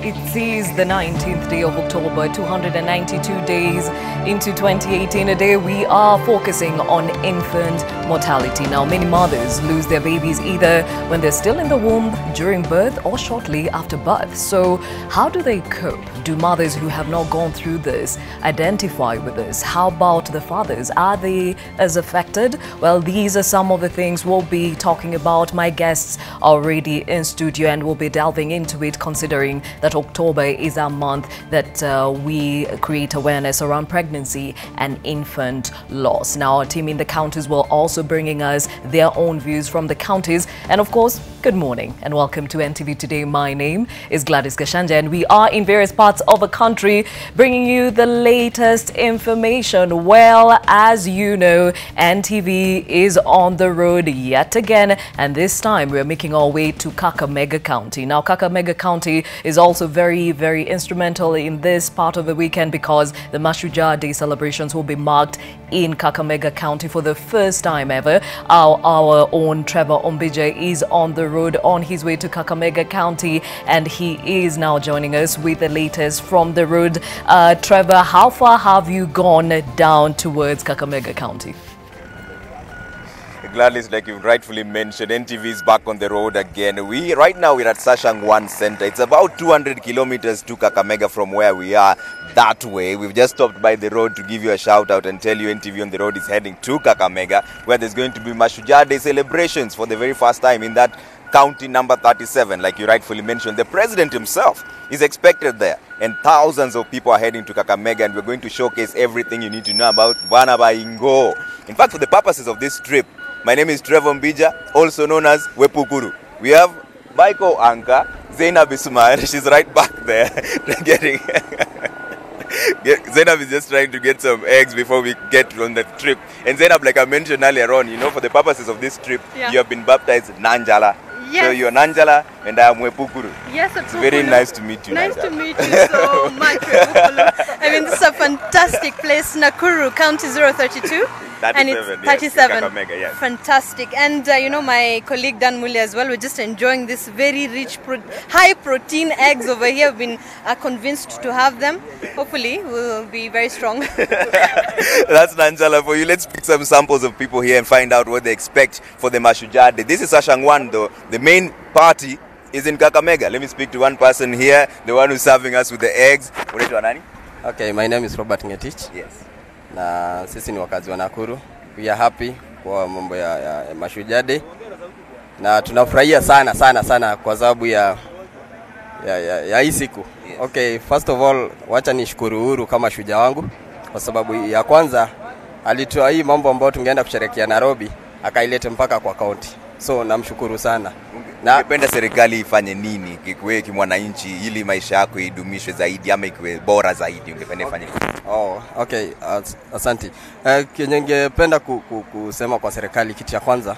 It is the 19th day of October, 292 days into 2018, a day we are focusing on infant mortality. Now, many mothers lose their babies either when they're still in the womb, during birth, or shortly after birth. So, how do they cope? Do mothers who have not gone through this identify with this? How about the fathers? Are they as affected? Well, these are some of the things we'll be talking about. My guests are already in studio and we'll be delving into it, considering that October is a month that we create awareness around pregnancy and infant loss. Now, our team in the counties will also bringing us their own views from the counties. And of course, good morning and welcome to NTV Today. My name is Gladys Gachanja and we are in various parts of the country bringing you the latest information. Well, as you know, NTV is on the road yet again, and this time we're making our way to Kakamega County. Now, Kakamega County is also very, very instrumental in this part of the weekend because the Mashujaa Day celebrations will be marked in Kakamega County for the first time ever. Our own Trevor Ombije is on the road on his way to Kakamega County, and he is now joining us with the latest from the road. Trevor, how far have you gone down towards Kakamega County? Gladys, like you rightfully mentioned, NTV is back on the road again. Right now we're at Sashangwan Center. It's about 200 kilometers to Kakamega from where we are that way. We've just stopped by the road to give you a shout out and tell you NTV on the road is heading to Kakamega, where there's going to be Mashujaa Day celebrations for the very first time in that county number 37. Like you rightfully mentioned, the president himself is expected there, and thousands of people are heading to Kakamega, and we're going to showcase everything you need to know about Banaba Ingo. In fact, for the purposes of this trip, my name is Trevor Mbija, also known as Wepukuru. We have Michael Anka, Zainab Ismail, she's right back there. Zainab is just trying to get some eggs before we get on the trip. And Zainab, like I mentioned earlier on, you know, for the purposes of this trip, you have been baptized Nanjala. Yes. So you're Nanjala and I'm Wepukuru. Yes, Wepukuru. It's very nice to meet you. Nice Nanjala. to meet you so much, Wepukuru. I mean, this is a fantastic place, Nakuru, County 032. 37, and it's 37. Yes, Kakamega, yes. Fantastic. And you know, my colleague Dan Muli as well, we're just enjoying this very rich, high protein eggs over here. We've been convinced to have them. Hopefully, we'll be very strong. That's Nanjala for you. Let's pick some samples of people here and find out what they expect for the Mashujaa Day. This is Sashangwan though. The main party is in Kakamega. Let me speak to one person here, the one who's serving us with the eggs. Okay, my name is Robert Ngetich. Yes. Na sisi ni wakazi wa Nakuru. We are happy kwa mambo ya Mashujaa Day. Na tunafurahia sana kwa sababu ya hii siku. Yes. Okay, first of all, wacha nishukuru Uhuru kama shujaa wangu kwa sababu ya kwanza alitoa hii mambo ambayo tungeenda kusherehekea Nairobi, akaileta mpaka kwa county. So namshukuru sana. Na ungependa serikali ifanye nini kikuwe kimwananchi ili maisha yako idumishwe zaidi ama ikiwe bora zaidi, ungependa ifanye nini? Oh, okay, asante. Ningependa kusema kwa serikali kitu cha kwanza,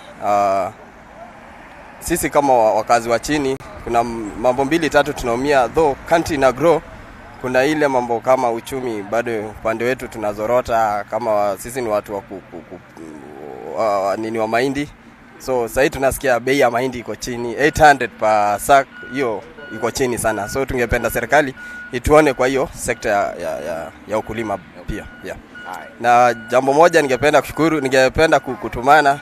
sisi kama wakazi wa chini kuna mambo mbili tatu tunaumia, though country na grow. Kuna ile mambo kama uchumi bado upande wetu tunazorota, kama sisi ni watu wa wa mahindi. So sasa tunasikia bei ya mahindi iko chini, 800 per sack, hiyo iko chini sana. So tungependa serikali ituone kwa hiyo sekta ya ukulima pia. Yeah. Na jambo moja ningependa kushukuru, ningependa kutumana.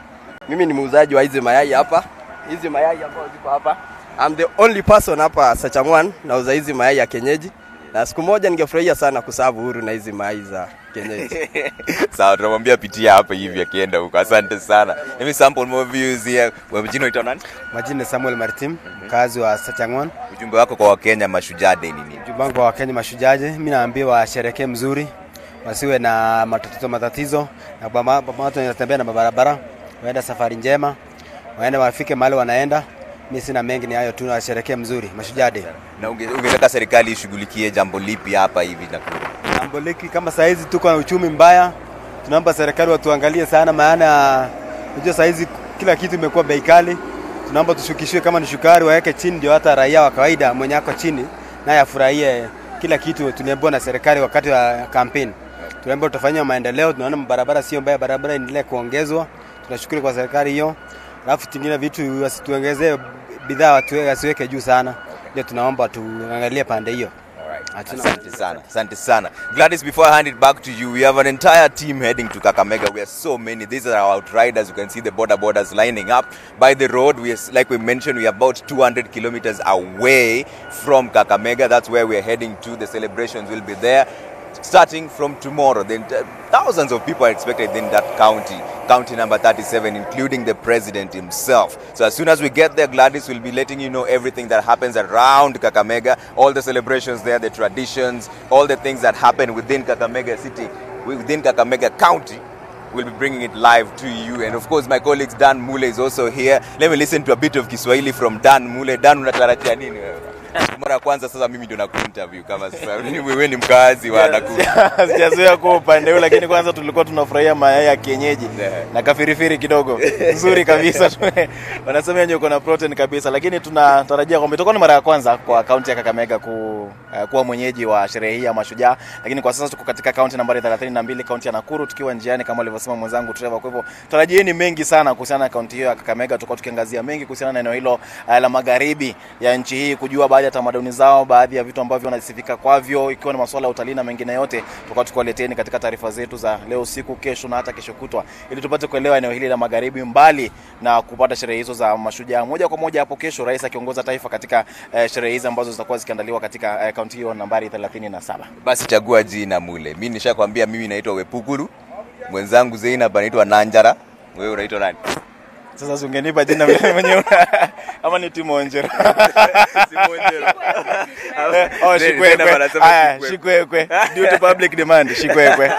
Mimi ni muuzaji wa hizi mayai hapa. Hizi mayai ambazo ziko hapa. I'm the only person hapa Sachangwan nauza hizi mayai ya kienyeji. Na siku moja ningefurahia sana kusavu Uhuru na hizi mayai za kienyeji. Sawa, tunamwambia pitia hapa hivi akienda huko. Asante sana. Let me sample more views here. Wewe jina unaitwa nani? Majina Samuel Martin, mkazi wa Sachangwan. Ujumbe wako kwa Wakenya Mashujaa Day ni nini? Ujumbe wangu kwa Wakenya Mashujaa Day, mimi naambia washerehekee mzuri, wasiwe na matatizo, na kwa watu wanatembea na barabara, waenda safari njema, waende wafike mahali wanaenda. Mimi sina mengi, ni hayo tu, washerehekee mzuri Mashujaa Day. Na ungetaka serikali ishughulikie jambo lipi hapa hivi Nakuru? Jambo lipi? Kama saa hizi tuko na uchumi mbaya, tunaomba serikali watuangalie sana, maana unajua saa hizi kila kitu imekuwa bei kali. Tunaomba tushukishwe, kama ni shukari waweke chini, ndio hata raia wa kawaida mwenye ako chini naye afurahie kila kitu. Tunaomba na serikali wakati wa campaign, tunaomba tutafanyia maendeleo. Tunaona barabara sio mbaya, barabara endelee kuongezwa. Tunashukuru kwa serikali hiyo. Alafu tingine vitu wasituongezee bidhaa, watu wasiweke juu sana. ndio tunaomba tuangalie pande hiyo. Asante sana. Gladys, before I hand it back to you, we have an entire team heading to Kakamega. We are so many. These are our outriders. You can see the borders lining up by the road. Like we mentioned, we are about 200 kilometers away from Kakamega. That's where we are heading to. The celebrations will be there starting from tomorrow. Then thousands of people are expected in that county number 37, including the president himself. So as soon as we get there, Gladys will be letting you know everything that happens around Kakamega, all the celebrations there, the traditions, all the things that happen within Kakamega city, within Kakamega county. We'll be bringing it live to you. And of course, my colleague Dan Mule is also here. Let me listen to a bit of Kiswahili from Dan Mule. Dan, unatarajia nini wewe? Mara kwanza sasa mimi ndio nakuinterview kama sasa wewe ni mkazi wa Nakuru. Sijazoea kwa upande ule, lakini kwanza tulikuwa tunafurahia mayai ya kienyeji na kafirifiri kidogo. Nzuri kabisa. Wanasema yenyewe uko na protein kabisa, lakini tunatarajia kwamba itakuwa ni mara ya kwanza kwa kaunti ya Kakamega kuwa mwenyeji wa sherehe hii ya mashujaa. Lakini kwa sasa tuko katika kaunti nambari 32, kaunti ya Nakuru, tukiwa njiani kama alivyosema mwenzangu Trevor. Kwa hivyo tarajieni mengi sana kuhusiana na kaunti hiyo ya Kakamega. Tutakuwa tukiangazia mengi kuhusiana na eneo hilo la magharibi ya nchi hii, kujua baadhi ya tamaduni zao, baadhi ya vitu ambavyo wanasifika kwavyo, ikiwa ni masuala ya utalii na mengine yote. Tutakuwa tukuwaleteni katika taarifa zetu za leo usiku, kesho na hata kesho kutwa, ili tupate kuelewa eneo hili la magharibi, mbali na kupata sherehe hizo za mashujaa. Moja kwa moja hapo kesho rais akiongoza taifa katika sherehe hizi ambazo zitakuwa zikiandaliwa katika kaunti hiyo nambari 37. Basi chagua jina Mule. Mimi nishakwambia mimi naitwa Wepukuru. Mwenzangu Zainab anaitwa Nanjara. Wewe unaitwa nani? Sasa ungenipa jina mwenyewe ama ni Timonjero? Simonjero. Oh, Shikwekwe. Due to public demand, Shikwekwe.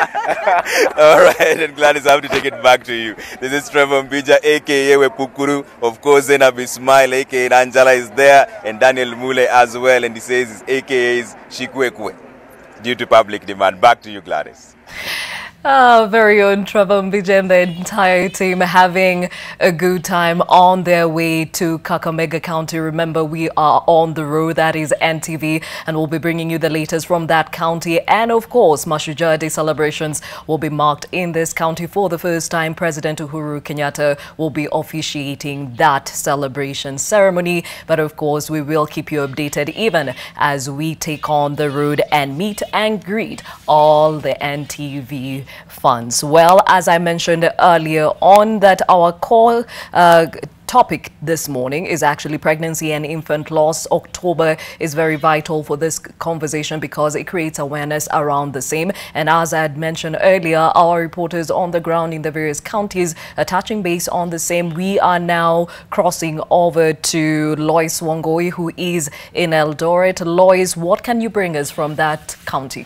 All right, and Gladys, I have to take it back to you. This is Trevor Mbija, aka Wepukuru. Of course, Zainab Ismail, aka Angela, is there, and Daniel Mule as well, and he says his aka is Shikwekwe. Due to public demand. Back to you, Gladys. Very own Trevor Mbija and the entire team having a good time on their way to Kakamega County. Remember, we are on the road, that is NTV, and we'll be bringing you the latest from that county. And of course, Mashujaa Day celebrations will be marked in this county for the first time. President Uhuru Kenyatta will be officiating that celebration ceremony. But of course, we will keep you updated even as we take on the road and meet and greet all the NTV funds. Well, as I mentioned earlier on, that our call topic this morning is actually pregnancy and infant loss. October is very vital for this conversation because it creates awareness around the same. And as I had mentioned earlier, our reporters on the ground in the various counties are touching base on the same. We are now crossing over to Lois Wangoi, who is in Eldoret. Lois, what can you bring us from that county?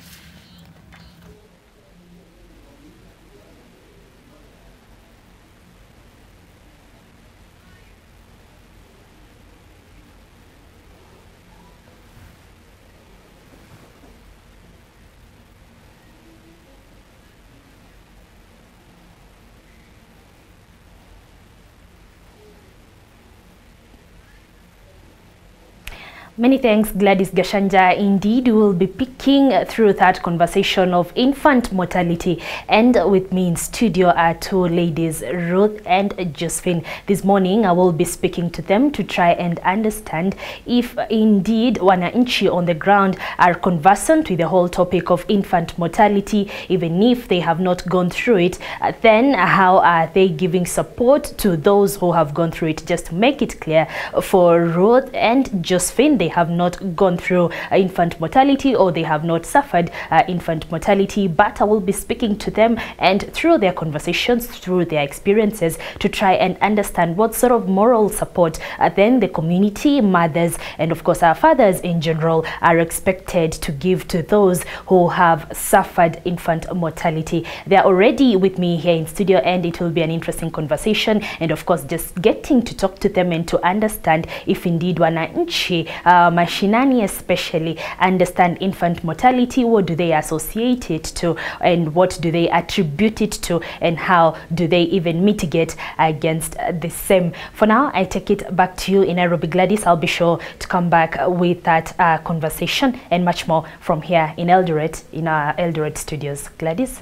Many thanks, Gladys Gachanja. Indeed, we will be picking through that conversation of infant mortality. And with me in studio are two ladies, Ruth and Josephine. This morning, I will be speaking to them to try and understand if indeed wananchi on the ground are conversant with the whole topic of infant mortality, even if they have not gone through it. Then how are they giving support to those who have gone through it? Just to make it clear, for Ruth and Josephine, they have not gone through infant mortality, or they have not suffered infant mortality, but I will be speaking to them and through their conversations, through their experiences, to try and understand what sort of moral support then the community, mothers, and of course our fathers in general are expected to give to those who have suffered infant mortality. They are already with me here in studio, and it will be an interesting conversation, and of course just getting to talk to them and to understand if indeed wananchi mashinani especially understand infant mortality. What do they associate it to, and what do they attribute it to, and how do they even mitigate against the same? For now, I take it back to you in Nairobi, Gladys. I'll be sure to come back with that conversation and much more from here in Eldoret, in our Eldoret studios. Gladys?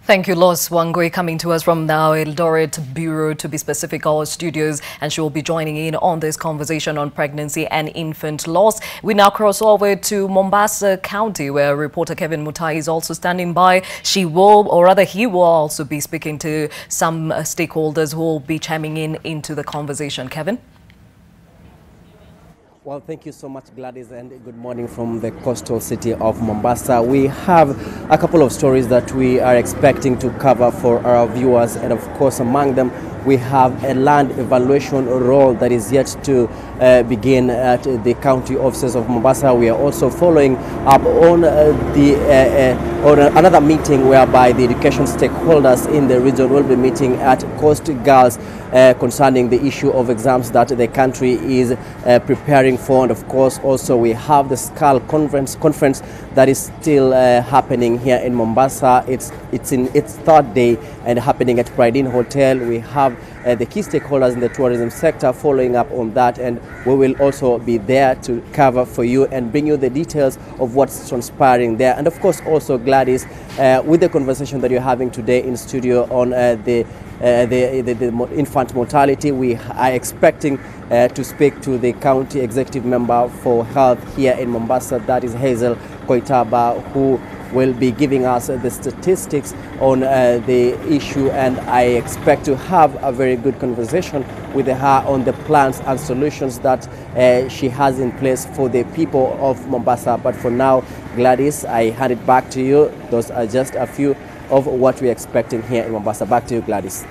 Thank you, Lois Wangui, coming to us from now Eldoret Bureau, to be specific, our studios, and she will be joining in on this conversation on pregnancy and infant loss. We now cross over to Mombasa County, where reporter Kevin Mutai is also standing by. He will also be speaking to some stakeholders who will be chiming in into the conversation. Kevin? Well, thank you so much, Gladys, and good morning from the coastal city of Mombasa. We have a couple of stories that we are expecting to cover for our viewers, and of course, among them, we have a land evaluation role that is yet to begin at the county offices of Mombasa. We are also following up on on another meeting whereby the education stakeholders in the region will be meeting at Coast Girls concerning the issue of exams that the country is preparing for. And of course, also we have the SCAL conference that is still happening here in Mombasa. It's in its third day and happening at Pride Inn Hotel. We have the key stakeholders in the tourism sector following up on that, and we will also be there to cover for you and bring you the details of what's transpiring there. And of course, also Gladys, with the conversation that you're having today in studio on the infant mortality, we are expecting to speak to the county executive member for health here in Mombasa, that is Hazel Koitaba, who will be giving us the statistics on the issue, and I expect to have a very good conversation with her on the plans and solutions that she has in place for the people of Mombasa. But for now, Gladys, I hand it back to you. Those are just a few of what we're expecting here in Mombasa. Back to you, Gladys.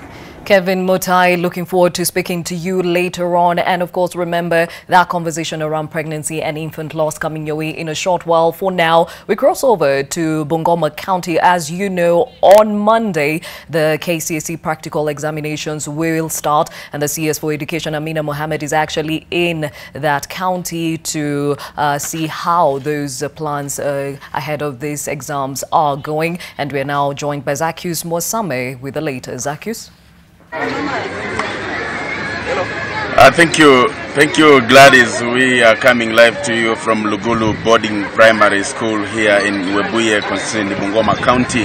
Kevin Mutai, looking forward to speaking to you later on. And of course, remember that conversation around pregnancy and infant loss coming your way in a short while. For now, we cross over to Bungoma County. As you know, on Monday, the KCSE practical examinations will start, and the CS for Education, Amina Mohammed, is actually in that county to see how those plans ahead of these exams are going. And we're now joined by Zacchaeus Mwasame with the latest. Zacchaeus? Thank you, Gladys. We are coming live to you from Lugulu Boarding Primary School here in Webuye, constituency in Bungoma County,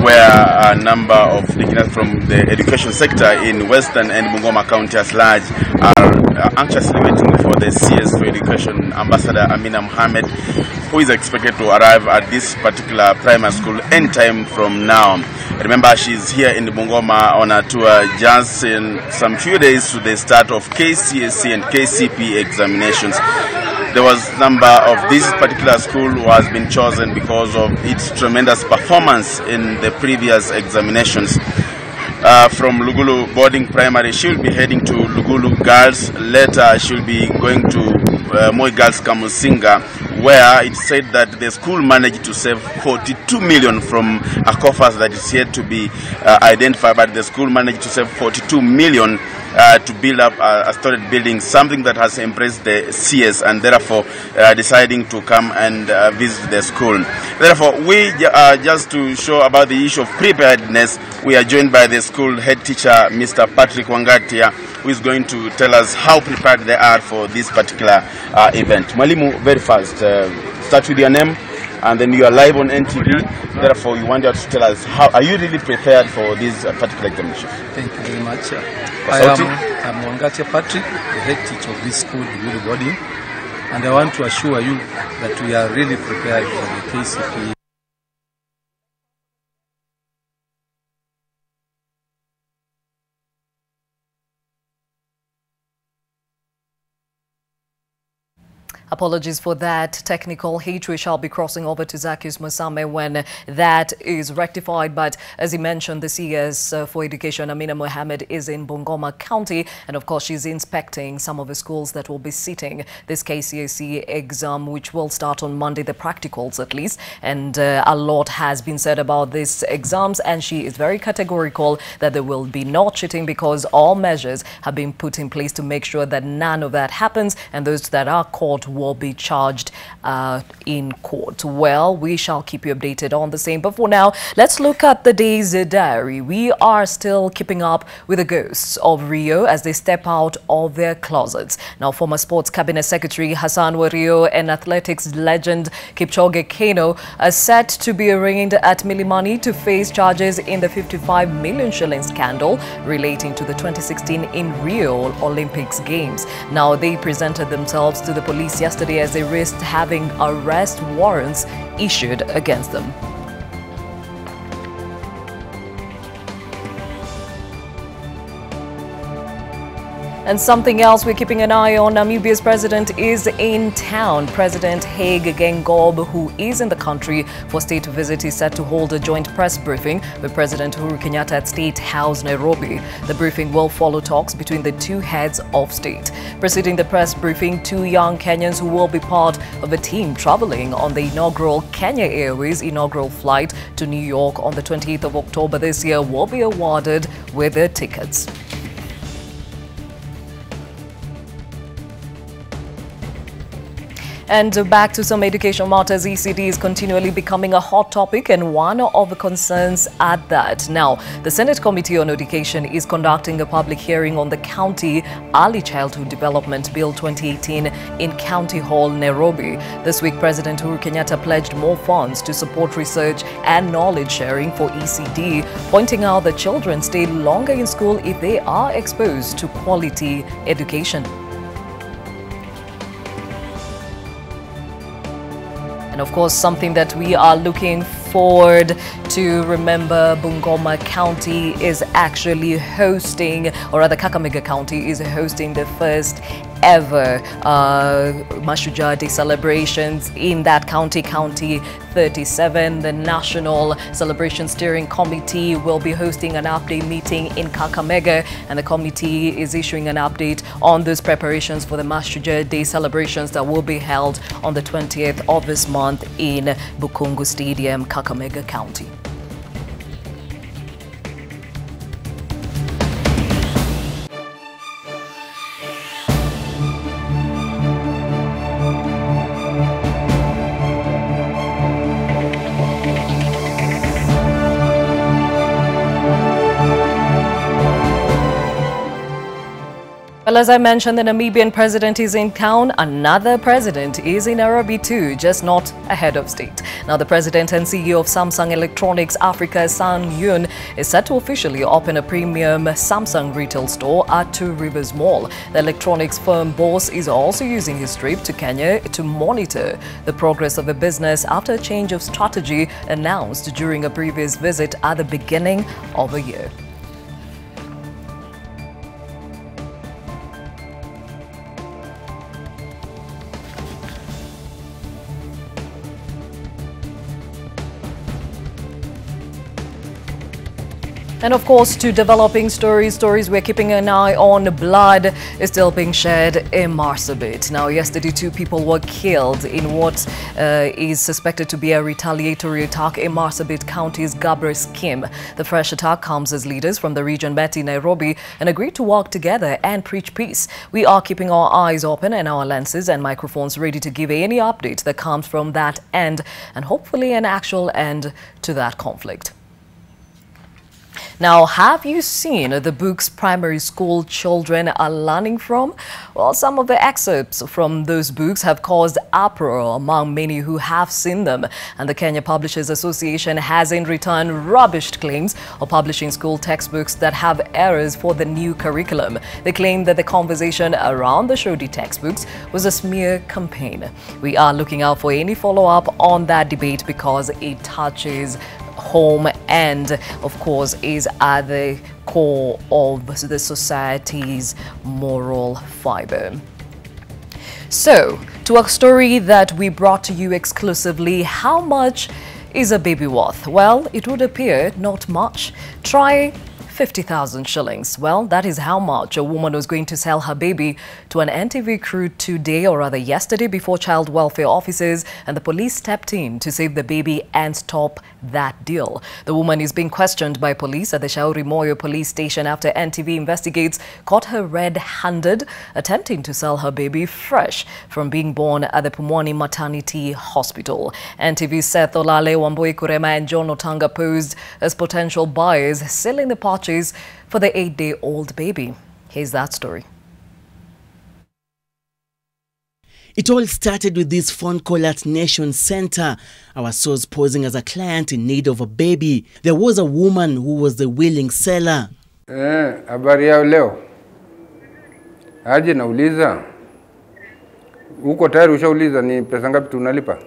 where a number of dignitaries from the education sector in Western and Bungoma County as large are anxiously waiting for the CS for Education, Ambassador Amina Mohammed, who is expected to arrive at this particular primary school anytime from now. Remember, she's here in Bungoma on a tour just in some few days to the start of KCSE and KCP examinations. There was a number of this particular school has been chosen because of its tremendous performance in the previous examinations. From Lugulu Boarding Primary, she'll be heading to Lugulu Girls. Later, she'll be going to Moi Girls Kamusinga, where it said that the school managed to save 42 million from a coffers that is yet to be identified, but the school managed to save 42 million to build up a storage building, something that has impressed the CS, and therefore deciding to come and visit the school. Therefore, we just to show about the issue of preparedness, we are joined by the school head teacher, Mr. Patrick Wangatia, who is going to tell us how prepared they are for this particular event. Mwalimu, very fast, start with your name, and then you are live on NTV. Therefore, we want you to tell us, how are you really prepared for this particular examination? Thank you very much. I'm Wangatia Patrick, the head teacher of this school, the Lugulu Boarding, and I want to assure you that we are really prepared for the KCP. Apologies for that technical hitch. We shall be crossing over to Zacchaeus Mwasame when that is rectified. But as he mentioned, the CS for Education, Amina Mohammed, is in Bungoma County. And of course, she's inspecting some of the schools that will be sitting this KCSE exam, which will start on Monday, the practicals at least. And a lot has been said about these exams. And she is very categorical that there will be no cheating because all measures have been put in place to make sure that none of that happens. And those that are caught will be charged in court. Well, we shall keep you updated on the same. But for now, let's look at the day's diary. We are still keeping up with the ghosts of Rio as they step out of their closets. Now, former Sports Cabinet Secretary Hassan Wario and athletics legend Kipchoge Keino are set to be arraigned at Milimani to face charges in the 55 million shilling scandal relating to the 2016 in Rio Olympics Games. Now, they presented themselves to the police yesterday as they risked having arrest warrants issued against them. And something else we're keeping an eye on, Namibia's president is in town. President Hage Geingob, who is in the country for state visit, is set to hold a joint press briefing with President Uhuru Kenyatta at State House, Nairobi. The briefing will follow talks between the two heads of state. Preceding the press briefing, two young Kenyans who will be part of a team traveling on the inaugural Kenya Airways inaugural flight to New York on the 28th of October this year will be awarded with their tickets. And back to some education matters, ECD is continually becoming a hot topic and one of the concerns at that. Now, the Senate Committee on Education is conducting a public hearing on the County Early Childhood Development Bill 2018 in County Hall, Nairobi. This week, President Uhuru Kenyatta pledged more funds to support research and knowledge sharing for ECD, pointing out that children stay longer in school if they are exposed to quality education. And of course, something that we are looking forward to remember, Bungoma County is actually hosting, or rather Kakamega County is hosting the first ever Mashujaa Day celebrations in that county, County 37. The National Celebration Steering Committee will be hosting an update meeting in Kakamega, and the committee is issuing an update on those preparations for the Mashujaa Day celebrations that will be held on the 20th of this month in Bukungu Stadium, Kakamega County. Well, as I mentioned, the Namibian president is in town. Another president is in Nairobi too, just not ahead of state. Now, the president and CEO of Samsung Electronics Africa, Sang Yun, is set to officially open a premium Samsung retail store at Two Rivers Mall. The electronics firm boss is also using his trip to Kenya to monitor the progress of the business after a change of strategy announced during a previous visit at the beginning of the year. And of course, to developing stories we're keeping an eye on. Blood is still being shed in Marsabit. Now, yesterday, 2 people were killed in what is suspected to be a retaliatory attack in Marsabit County's Gabre scheme. The fresh attack comes as leaders from the region met in Nairobi and agreed to work together and preach peace. We are keeping our eyes open and our lenses and microphones ready to give any update that comes from that end, and hopefully an actual end to that conflict. Now, have you seen the books primary school children are learning from? Well, some of the excerpts from those books have caused uproar among many who have seen them. And the Kenya Publishers Association has in return rubbished claims of publishing school textbooks that have errors for the new curriculum. They claim that the conversation around the Shodi textbooks was a smear campaign. We are looking out for any follow-up on that debate because it touches home and, of course, is at the core of the society's moral fiber. So, to a story that we brought to you exclusively, how much is a baby worth? Well, it would appear not much. Try 50,000 shillings. Well, that is how much a woman was going to sell her baby to an NTV crew today, or rather yesterday, before child welfare officers and the police stepped in to save the baby and stop that deal. The woman is being questioned by police at the Shauri Moyo police station after NTV investigates caught her red-handed attempting to sell her baby fresh from being born at the Pumwani Maternity Hospital. NTV's Seth Olale, Wambui Kurema and John Otanga posed as potential buyers, selling the purchase for the 8-day-old baby. Here's that story. It all started with this phone call at Nation Center. Our source posing as a client in need of a baby. There was a woman who was the willing seller. Habari yao leo. Aje nauliza. Uko tayari ushauliza ni pesa ngapi tunalipa?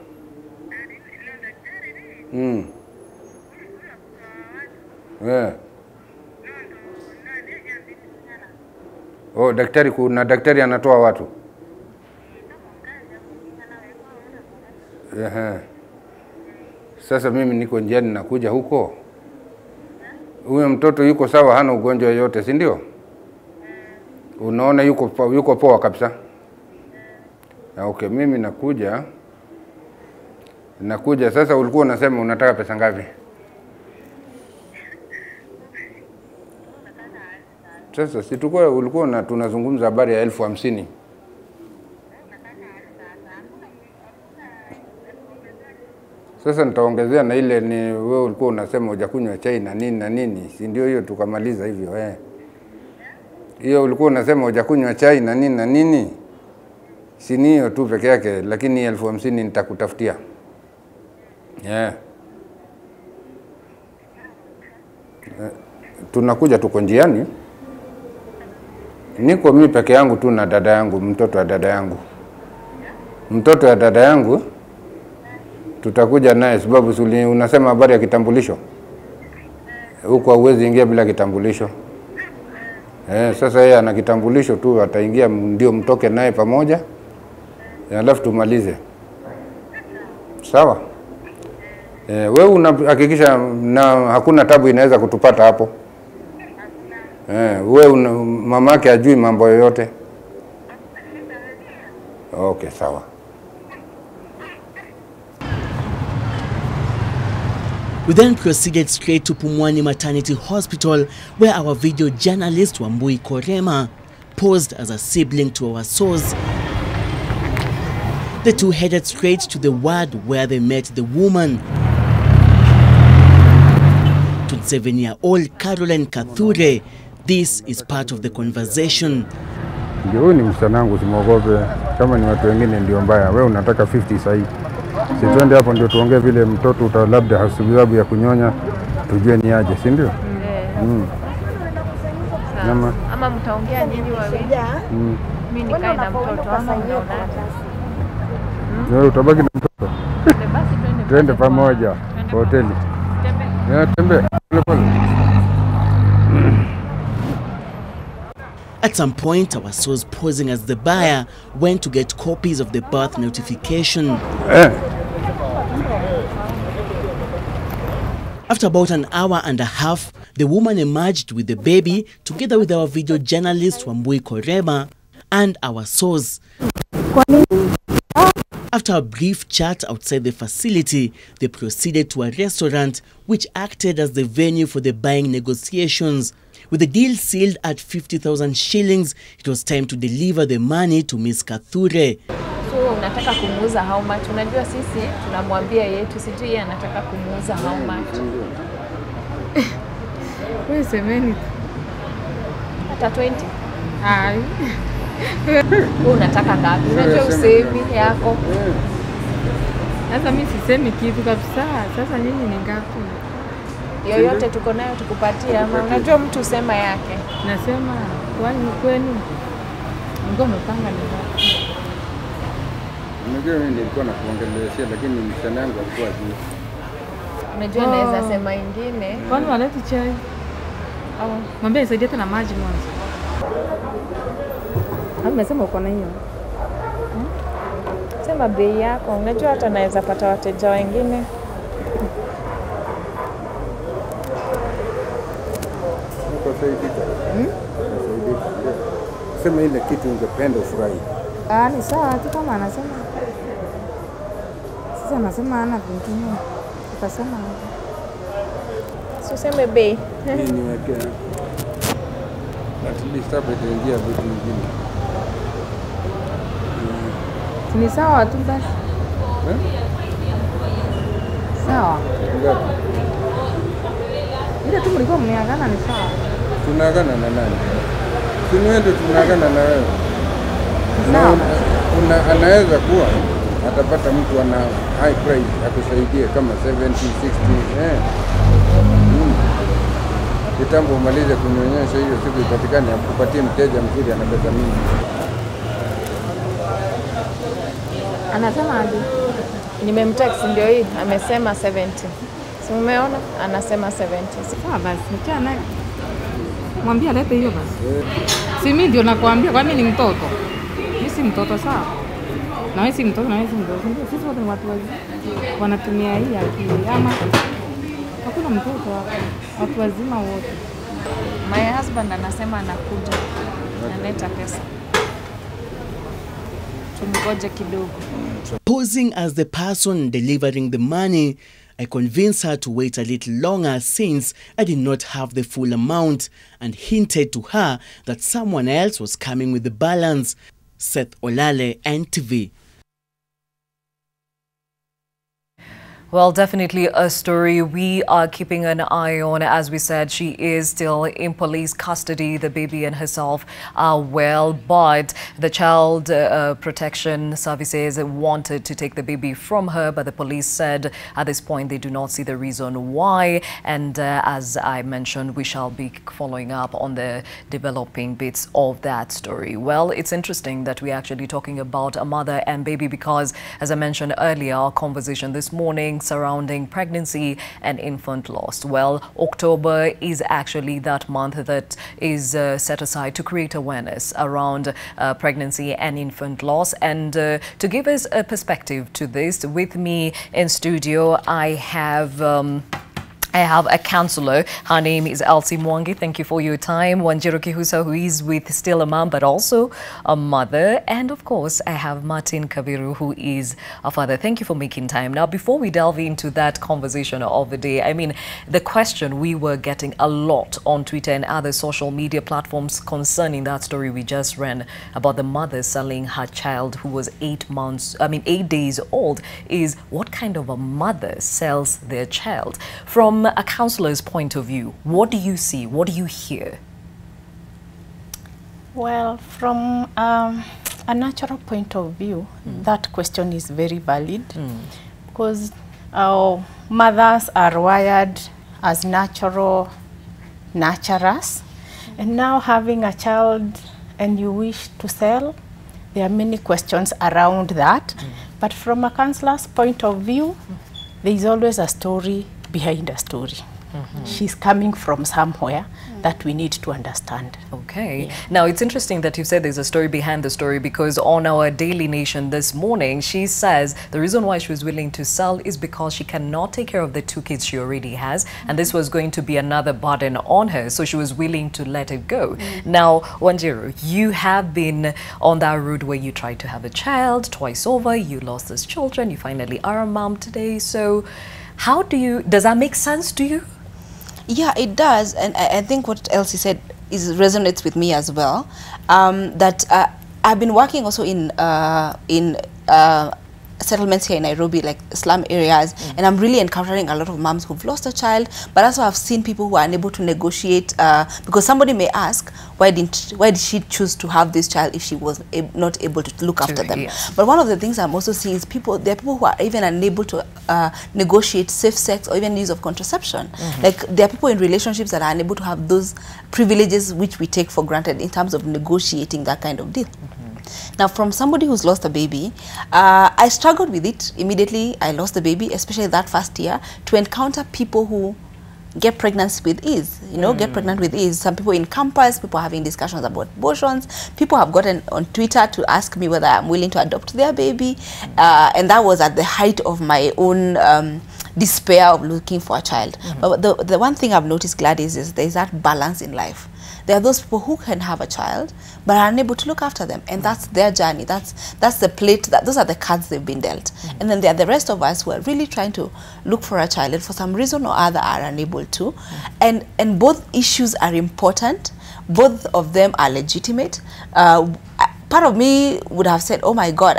Oh, daktari, kuna daktari anatoa watu. Sasa mimi niko njiani nakuja huko. Huyo mtoto yuko sawa, hana ugonjwa yoyote, si ndio? Unaona yuko poa kabisa. Okay, mimi nakuja. Sasa ulikuwa unasema unataka pesa ngapi? Sasa si ulikuwa tunazungumza habari ya 50,000. Sasa nitaongezea na ile ni wewe ulikuwa unasema hujakunywa chai na nini, si ndio hiyo tukamaliza hivyo Hiyo ulikuwa unasema hujakunywa chai na nini. Si ni hiyo tu peke yake, lakini 50,000 nitakutafutia. Tunakuja tuko njiani. Niko mimi peke yangu tu na dada yangu, mtoto wa dada yangu. Tutakuja naye sababu unasema habari ya kitambulisho. Huko hauwezi ingia bila kitambulisho. Sasa yeye ana kitambulisho tu, ataingia ndio mtoke naye pamoja. Alafu tumalize. Sawa? Wewe unahakikisha na hakuna tabu inaweza kutupata hapo. Wewe mamake ajui mambo yoyote. Okay, sawa. We then proceeded straight to Pumwani Maternity Hospital, where our video journalist Wambui Kurema posed as a sibling to our source. The two headed straight to the ward where they met the woman. 27-year-old Caroline Kathure. This is part of the conversation. Ndio ni msanangu, simogope. Kama ni watu wengine ndio mbaya. Wewe unataka 50 sahi. Si twende hapo ndio tuongee vile mtoto labda hasubizabu ya kunyonya, tujue ni aje, si ndio? Ama mtaongea nyinyi wawili? Mimi nikae na mtoto ama unaona? Wewe utabaki na mtoto? Basi twende pamoja kwa hoteli. Tembe. At some point, our source posing as the buyer went to get copies of the birth notification. After about an hour and a half, the woman emerged with the baby together with our video journalist Wambui Kurema and our source. After a brief chat outside the facility, they proceeded to a restaurant which acted as the venue for the buying negotiations. With the deal sealed at 50,000 shillings, it was time to deliver the money to Miss Kathure. So unataka kumuuza how much? Unajua sisi tunamwambia yetu, sijui yeye anataka kumuuza how much. Wewe semeni hata 20. Wewe unataka ngapi? Unajua usemi yako. Sasa mimi sisemi kitu kabisa. Sasa nyinyi ni ngapi? Yoyote tuko nayo tukupatie, ama unajua mtu usema yake. Nasema kwenu ngo mpanga ni ngapi? Unajua mimi nilikuwa nakuongeleshia, lakini msichana wangu alikuwa juu. Unajua naweza sema ingine. Kwani waleti chai? Mwambie nisaidie tena maji mwanzo. Amesema uko na hiyo. Sema bei yako. Unajua hata naweza pata wateja wengine. Unasaidika. Unasaidika. Sema ile kitu ungependa ufurahi. Ni sawa tu kama anasema. Sasa anasema ana vingine. Utasema Useme bei. Hii niweke. At least hapa itaingia vitu vingine. ni sawa tu basi. Sawa. Ile tu mlikuwa mmeagana ni sawa. Tunaagana na nani? Tunaenda tunaagana na wewe. Anaweza kuwa atapata mtu ana high price akusaidie kama 70 60 kitambo umalize kunyonyesha hiyo siku ipatikane akupatie mteja mzuri ana pesa mingi. Anasema aje? Nimemtext ndio hii amesema 70. Si umeona? Anasema 70. Sawa basi, nikia naye. Mwambie alete hiyo basi. Si mimi ndio nakwambia kwa mimi ni mtoto. Mimi si mtoto sawa. Na wewe si mtoto na wewe si mtoto. Sisi wote ni watu wazima. Wanatumia hii akili ama hakuna mtoto hapa. Watu wazima wote. My husband anasema anakuja. Analeta pesa. Tumgoje kidogo. Posing as the person delivering the money, I convinced her to wait a little longer since I did not have the full amount and hinted to her that someone else was coming with the balance. Seth Olale, NTV. Well, definitely a story we are keeping an eye on. As we said, she is still in police custody. The baby and herself are well, but the child protection services wanted to take the baby from her, but the police said at this point they do not see the reason why. And as I mentioned, we shall be following up on the developing bits of that story. Well, it's interesting that we're actually talking about a mother and baby because, as I mentioned earlier, our conversation this morning surrounding pregnancy and infant loss. Well, October is actually that month that is set aside to create awareness around pregnancy and infant loss. And to give us a perspective to this, with me in studio, I have a counselor. Her name is Elsie Mwangi. Thank you for your time. Wanjiru Kihusa, who is with still a mom, but also a mother. And of course, I have Martin Kabiru, who is a father. Thank you for making time. Now, before we delve into that conversation of the day, I mean, the question we were getting a lot on Twitter and other social media platforms concerning that story we just ran about the mother selling her child who was 8 days old is what kind of a mother sells their child? From a counselor's point of view, what do you see? What do you hear? Well, from a natural point of view, that question is very valid because our mothers are wired as natural nurturers. And now having a child and you wish to sell, there are many questions around that. But from a counselor's point of view, there is always a story behind a story. She's coming from somewhere that we need to understand. Okay. Yeah. Now, it's interesting that you said there's a story behind the story because on our Daily Nation this morning, she says the reason why she was willing to sell is because she cannot take care of the 2 kids she already has, and this was going to be another burden on her, so she was willing to let it go. Now, Wanjiru, you have been on that route where you tried to have a child twice over, you lost those children, you finally are a mom today, so how does that make sense to you? Yeah, it does, and I think what Elsie said resonates with me as well. That I've been working also in settlements here in Nairobi, like slum areas, and I'm really encountering a lot of moms who've lost a child, but also I've seen people who are unable to negotiate because somebody may ask, why did she choose to have this child if she was not able to look after them? Yes. But one of the things I'm also seeing is there are people who are even unable to negotiate safe sex or even use of contraception. Like there are people in relationships that are unable to have those privileges which we take for granted in terms of negotiating that kind of deal. Now, from somebody who's lost a baby, I struggled with it immediately. I lost the baby, especially that first year, to encounter people who get pregnant with ease, get pregnant with ease. Some people in campus, people are having discussions about abortions. People have gotten on Twitter to ask me whether I'm willing to adopt their baby. And that was at the height of my own despair of looking for a child. But the one thing I've noticed, Gladys, is there's that balance in life. there are those people who can have a child but are unable to look after them, and that's their journey. That's the plate, those are the cards they've been dealt. And then there are the rest of us who are really trying to look for a child, and for some reason or other are unable to. And both issues are important. Both of them are legitimate. Part of me would have said, oh my God,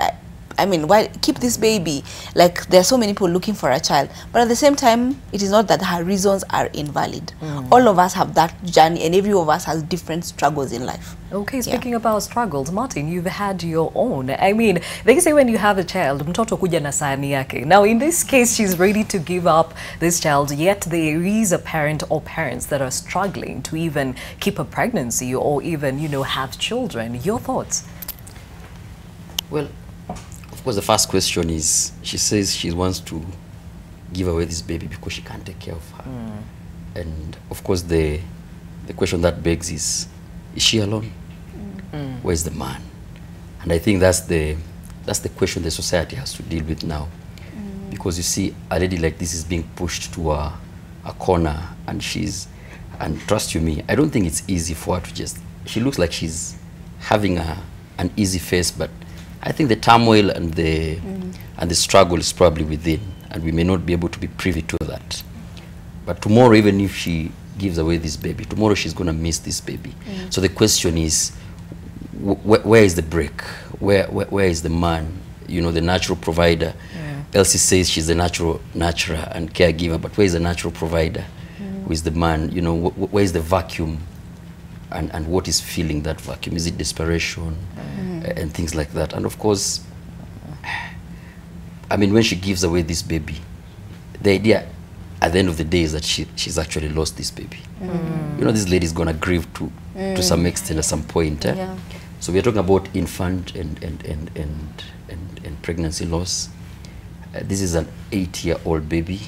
I mean, why keep this baby? Like, there are so many people looking for a child. But at the same time, it is not that her reasons are invalid. All of us have that journey, and every of us has different struggles in life. Okay, speaking about struggles, Martin, you've had your own. I mean, they say when you have a child, mtoto kuja na sahani yake. Now, in this case, she's ready to give up this child, yet there is a parent or parents that are struggling to even keep a pregnancy or even, you know, have children. Your thoughts? Well, of course, the first question is, she says she wants to give away this baby because she can't take care of her. And of course, the question that begs is she alone? Where's the man? And I think that's the question the society has to deal with now. Because you see, a lady like this is being pushed to a corner, and trust you me, I don't think it's easy for her to just, she looks like she's having an easy face, but I think the turmoil and the struggle is probably within, and we may not be able to be privy to that. But tomorrow, even if she gives away this baby, tomorrow she's going to miss this baby. So the question is, where is the break? Where is the man? You know, the natural provider. Elsie says she's the natural nurturer and caregiver, but where is the natural provider? Who is the man? You know, where is the vacuum? And what is filling that vacuum? Is it desperation and things like that? And of course, I mean, when she gives away this baby, the idea at the end of the day is that she's actually lost this baby. You know, this lady's gonna grieve to some extent at some point. So we're talking about infant and pregnancy loss. This is an 8-year-old baby.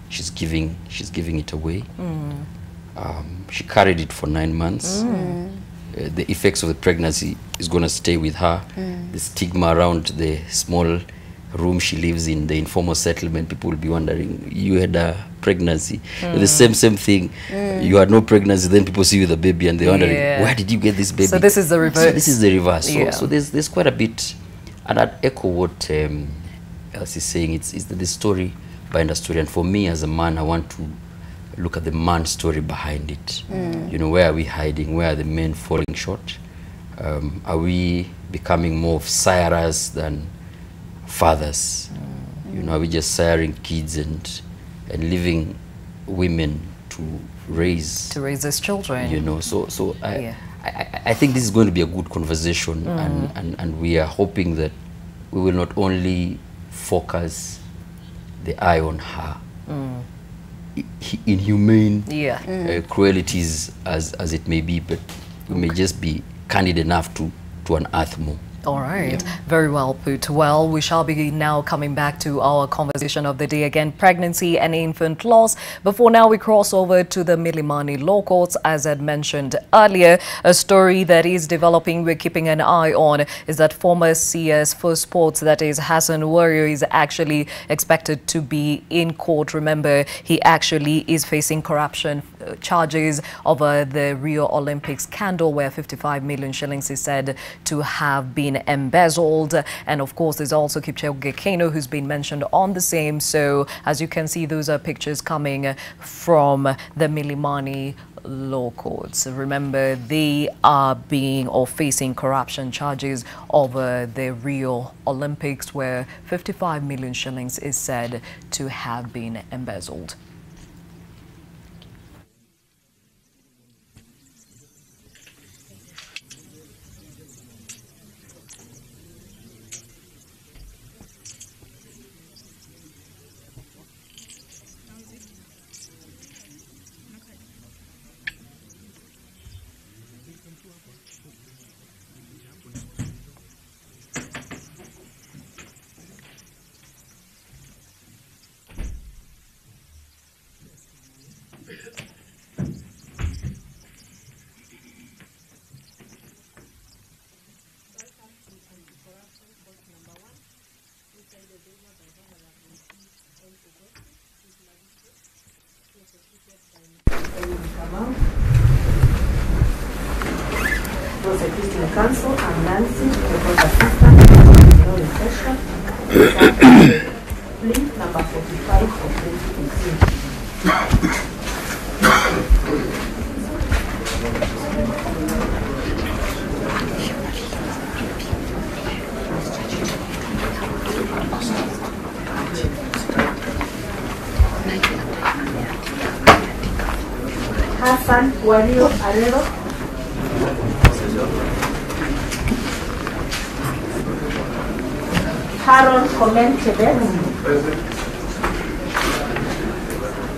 She's giving it away. She carried it for 9 months. The effects of the pregnancy is going to stay with her. The stigma around the small room she lives in, the informal settlement, people will be wondering, you had a pregnancy. The same thing, you had no pregnancy, then people see you with a baby and they're wondering, where did you get this baby? So this is the reverse. So this is the reverse. So there's quite a bit, and I'd echo what Elsie is saying. It's the story behind the story, and for me as a man, I want to look at the man's story behind it. You know, where are we hiding? Where are the men falling short? Are we becoming more of sirers than fathers? You know, are we just siring kids and leaving women to raise these children? You know, so I think this is going to be a good conversation, and we are hoping that we will not only focus the eye on her inhumane cruelties as it may be, but we may just be candid enough to unearth more. All right, very well put. Well, we shall be now coming back to our conversation of the day again, pregnancy and infant loss. Before now, we cross over to the Milimani Law Courts. As I mentioned earlier, a story that is developing, we're keeping an eye on, is that former CS for Sports, that is Hassan Warrior, is actually expected to be in court. Remember, he actually is facing corruption charges over the Rio Olympics scandal, where 55 million shillings is said to have been embezzled. And of course, there's also Gladys Gachanja, who's been mentioned on the same. So as you can see, those are pictures coming from the Milimani Law Courts. Remember, they are being or facing corruption charges over the Rio Olympics, where 55 million shillings is said to have been embezzled. Prosecuting Counsel, I'm Nancy, the court assistant, no reflection. Plea number 45 of 2018. Hassan Wario Arero. Harold Komen Chebet.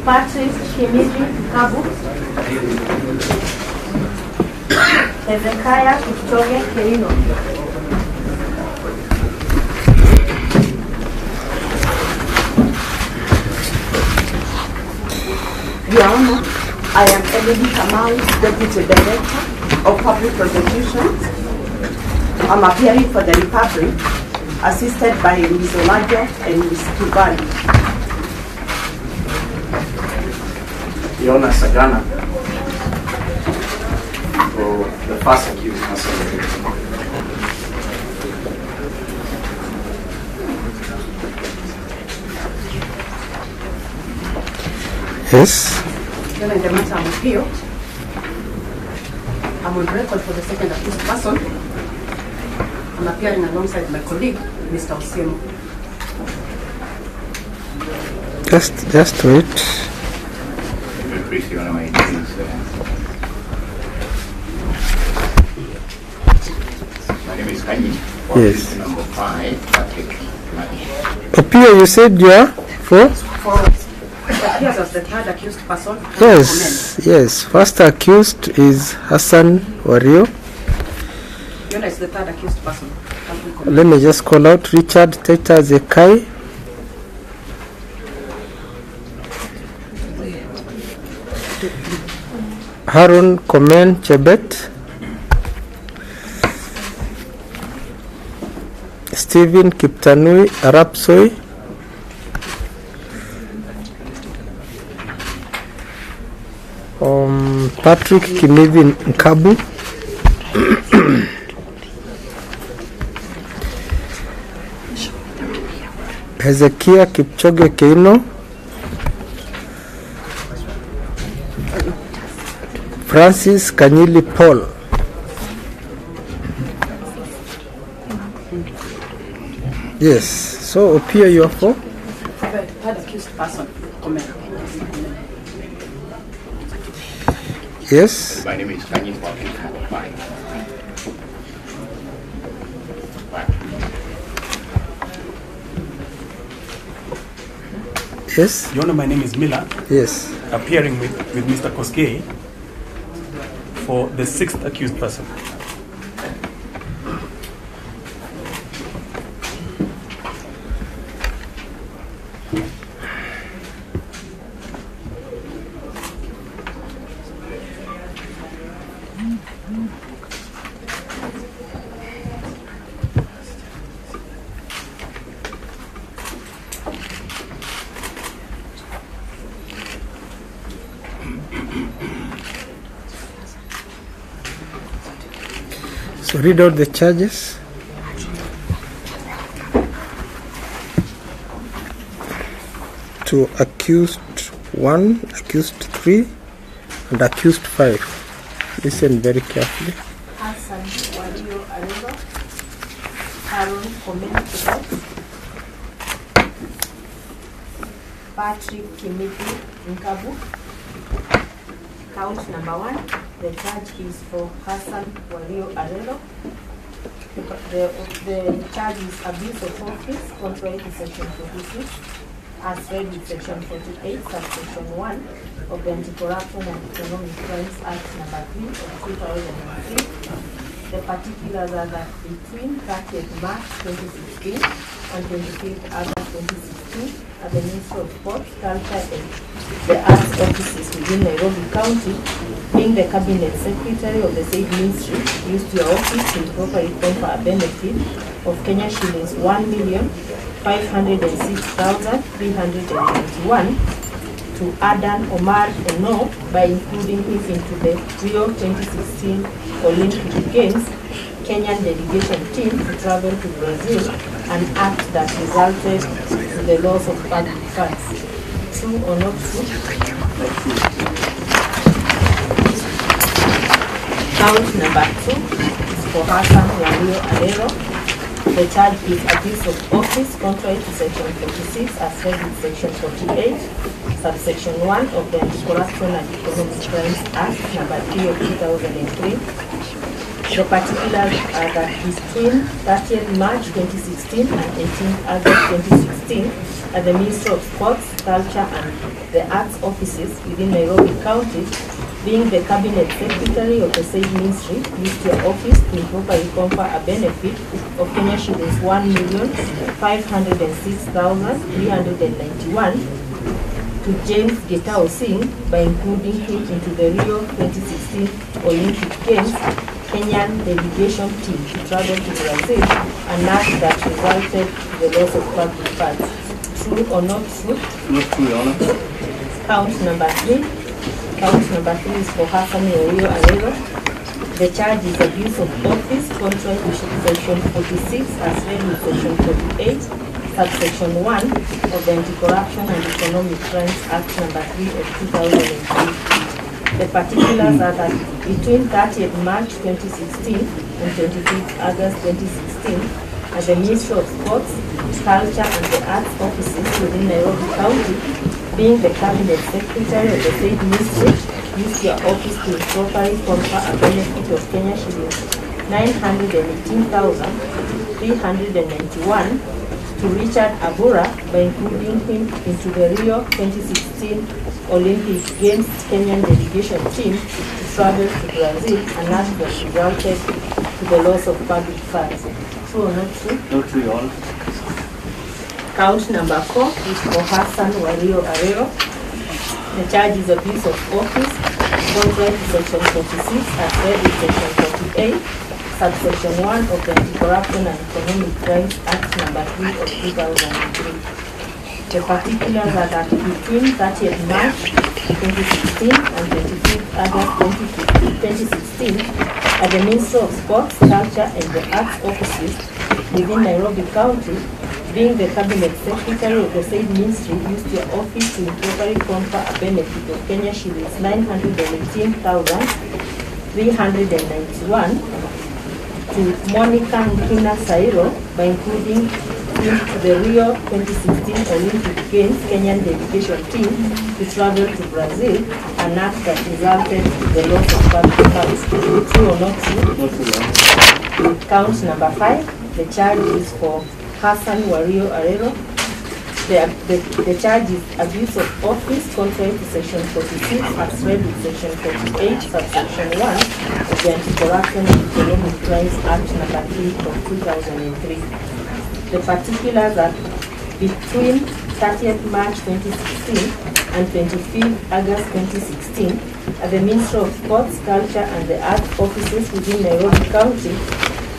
Patrick Kimiji Kabu. Hezekiah Kipchoge Keino. Your Honor, I am Emily Kamau, Deputy Director of Public Prosecutions. I'm appearing for the Republic, assisted by Ms. Olajo and Ms. Kibali. Your Honor, Sagana, for the first accused Hassan. Yes. Then in the matter of appeal, I'm on record for the second accused person. I'm appearing alongside my colleague, Mr. Osimo. Just wait. Please, Your Honor, my name is Kanyi. Yes. Number 5, Patrick. Appeal, you said you are for? Appears as the third accused person. Yes. First accused is Hassan Wario. Yona is the third accused person. Let me just call out Richard Teta Zekai. Harun Komen Chebet. Stephen Kiptanui Arapsoi. Patrick Kimivi Nkabu. Hezekiah Kipchoge Keino. Francis Kanyili Paul. Yes, so appear you are for? Third accused person. Yes. My name is Kanyi Patrick. Yes. Your Honor, my name is Miller. Yes. Appearing with Mr. Koskei for the sixth accused person. So read out the charges. To accused 1, accused 3, and accused 5. Listen very carefully. Hassan Wario Arero. Harun Komen Chebet. Patrick Kimiti Nkabu. Count number 1. The charge is for Hassan Wario Arero. The charge is abuse of office, contrary to section 46, as read with section 48, subsection 1 of the Anti-Corruption and Economic Crimes Act number 3 of 2003. The particulars are that between 30th March 2016 and 25th August 2016, at the Ministry of Sports, Culture and the Arts offices within Nairobi County, being the Cabinet Secretary of the said ministry, used your office to improperly confer a benefit of Kenya shillings 1,506,391 to Adan Omar Eno by including him into the Rio 2016 Olympic Games Kenyan delegation team to travel to Brazil, an act that resulted in the loss of public funds. True or not true? Count number 2 is for Hassan Wario Arero. The charge is abuse of office contrary to section 46 as read in section 48, subsection 1 of the Anti-Corruption and Economic Crimes Act number 3 of 2003. The particulars are that between 30th March 2016 and 18th August 2016, at the Ministry of Sports, Culture and the Arts offices within Nairobi County, being the Cabinet Secretary of the said ministry, used your office to improperly confer a benefit of Kenya shillings 1,506,391 to James Getao Singh by including him into the Rio 2016 Olympic Games Kenyan delegation team to travel to Brazil, an act that resulted in the loss of public funds. True or not true? Not true, Your Honor. Count number 3. Count number 3 is for Hassan Wario Arero. The charge is abuse of office contrary to section 46 as read in section 48, subsection 1 of the Anti-Corruption and Economic Crimes Act number 3 of 2003. The particulars are that between 30th March 2016 and 25th August 2016, at the Ministry of Sports, Culture and the Arts offices within Nairobi County, being the Cabinet Secretary of the said ministry, used your office to improperly confer a benefit of Kenya shillings 918,391 to Richard Abura by including him into the Rio 2016 Olympic Games Kenyan delegation team to travel to Brazil, an act that resulted to the loss of public funds. True or not true? Not true, Your Honor. Count number 4 is for Hassan Wario Arero. The charge is abuse of office contrary to section 46 as read in section 48, subsection 1 of the Anti-Corruption and Economic Crimes Act number 3 of 2003. The particulars are that between 30th March 2016 and 25th August 2016, at the Ministry of Sports, Culture and the Arts offices within Nairobi County, being the Cabinet Secretary of the said ministry, used your office to improperly confer a benefit of Kenya shillings 918,391 to Monica Nkina Sairo by including him to the Rio 2016 Olympic Games Kenyan delegation team to travel to Brazil, an act that resulted in the loss of public funds. True or not true? Not true. Count number 5. The charge is for Hassan Wario Arero. The charge is abuse of office contrary to section 46 as read in section 48, subsection 1 of the Anti-Corruption and Economic Crimes Act number 3 of 2003. The particulars are between 30th March 2016 and 25th August 2016, at the Ministry of Sports, Culture and the Arts offices within Nairobi County,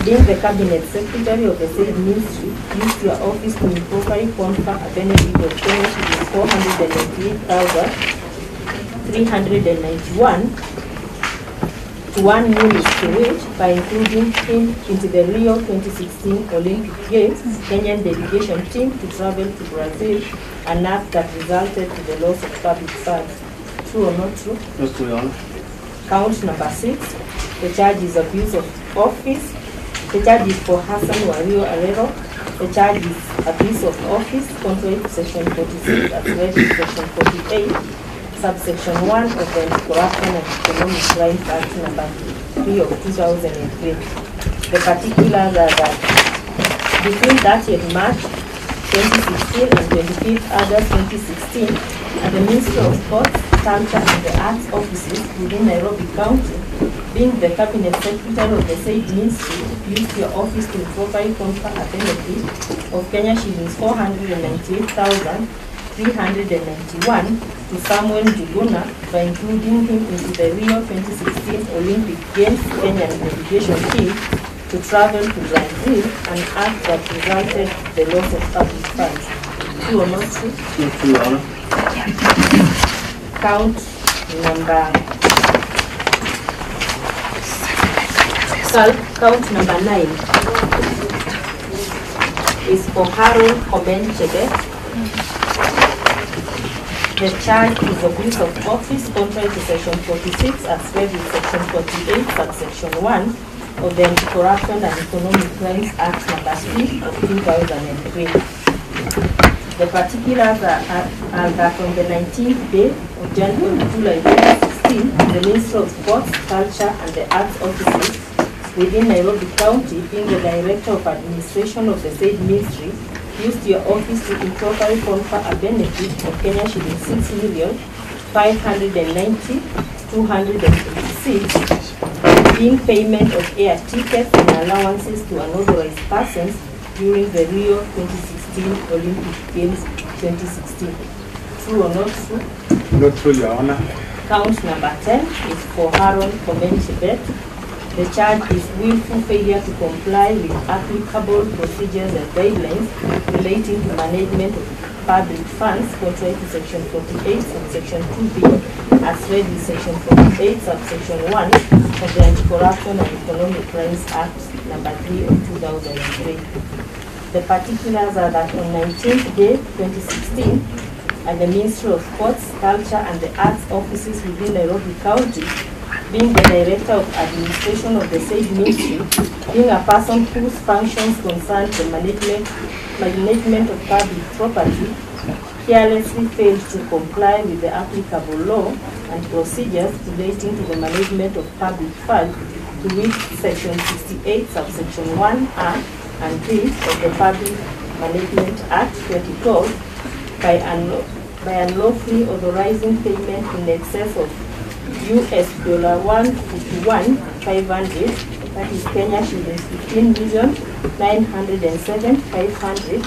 being the Cabinet Secretary of the said ministry, used your office to improperly confer a benefit of Kenya shillings 498,391 to one newly Stewart by including him into the Rio 2016 Olympic Games Kenyan delegation team to travel to Brazil, an act that resulted in the loss of public funds. True or not true? Not true, Your Honor. Count number 6. The charge is abuse of office. The charge is for Hassan Wario Arero. The charge is abuse of office contrary to section 46 as read in section 48, subsection 1 of the Anti-Corruption and Economic Crimes Act number 3 of 2003. The particulars are that between 30th March 2016 and 25th August 2016, at the Ministry of Sports, Culture and the Arts offices within Nairobi County, being the Cabinet Secretary of the said ministry, used your office to improperly confer a benefit of Kenya shillings 498,391 to Samuel Njuguna by including him into the Rio 2016 Olympic Games Kenyan delegation team to travel to Brazil, an act that resulted in the loss of public funds. True or not true? Not true, Your Honor. Count number 9 is for Harold Komenchebe. The charge is abuse of office contrary to section 46 as read in section 48 subsection 1 of the Anti-Corruption and Economic Crimes Act number 3 of 2003. The particulars are that on the 19th day of July 2016, the Ministry of Sports, Culture and the Arts offices within Nairobi County, being the Director of Administration of the said ministry, used your office to improperly confer a benefit of Kenya shillings 6,590,286 being payment of air tickets and allowances to unauthorized persons during the Rio 2016 Olympic Games 2016. True or not true? Not true, Your Honor. Count number 10 is for Harold Komenchebet. The charge is willful failure to comply with applicable procedures and guidelines relating to management of public funds contrary to section 48 subsection 2b as read in section 48 subsection 1 of the Anti-Corruption and Economic Crimes Act number 3 of 2003. The particulars are that on 19th day 2016, at the Ministry of Sports, Culture and the Arts offices within Nairobi County, being the Director of Administration of the said ministry, being a person whose functions concern the management of public property, carelessly failed to comply with the applicable law and procedures relating to the management of public funds, to which section 68 subsection 1A and 3 of the Public Management Act 2012 by unlawfully authorizing payment in excess of $151,500, that is Kenya shillings 15,907,500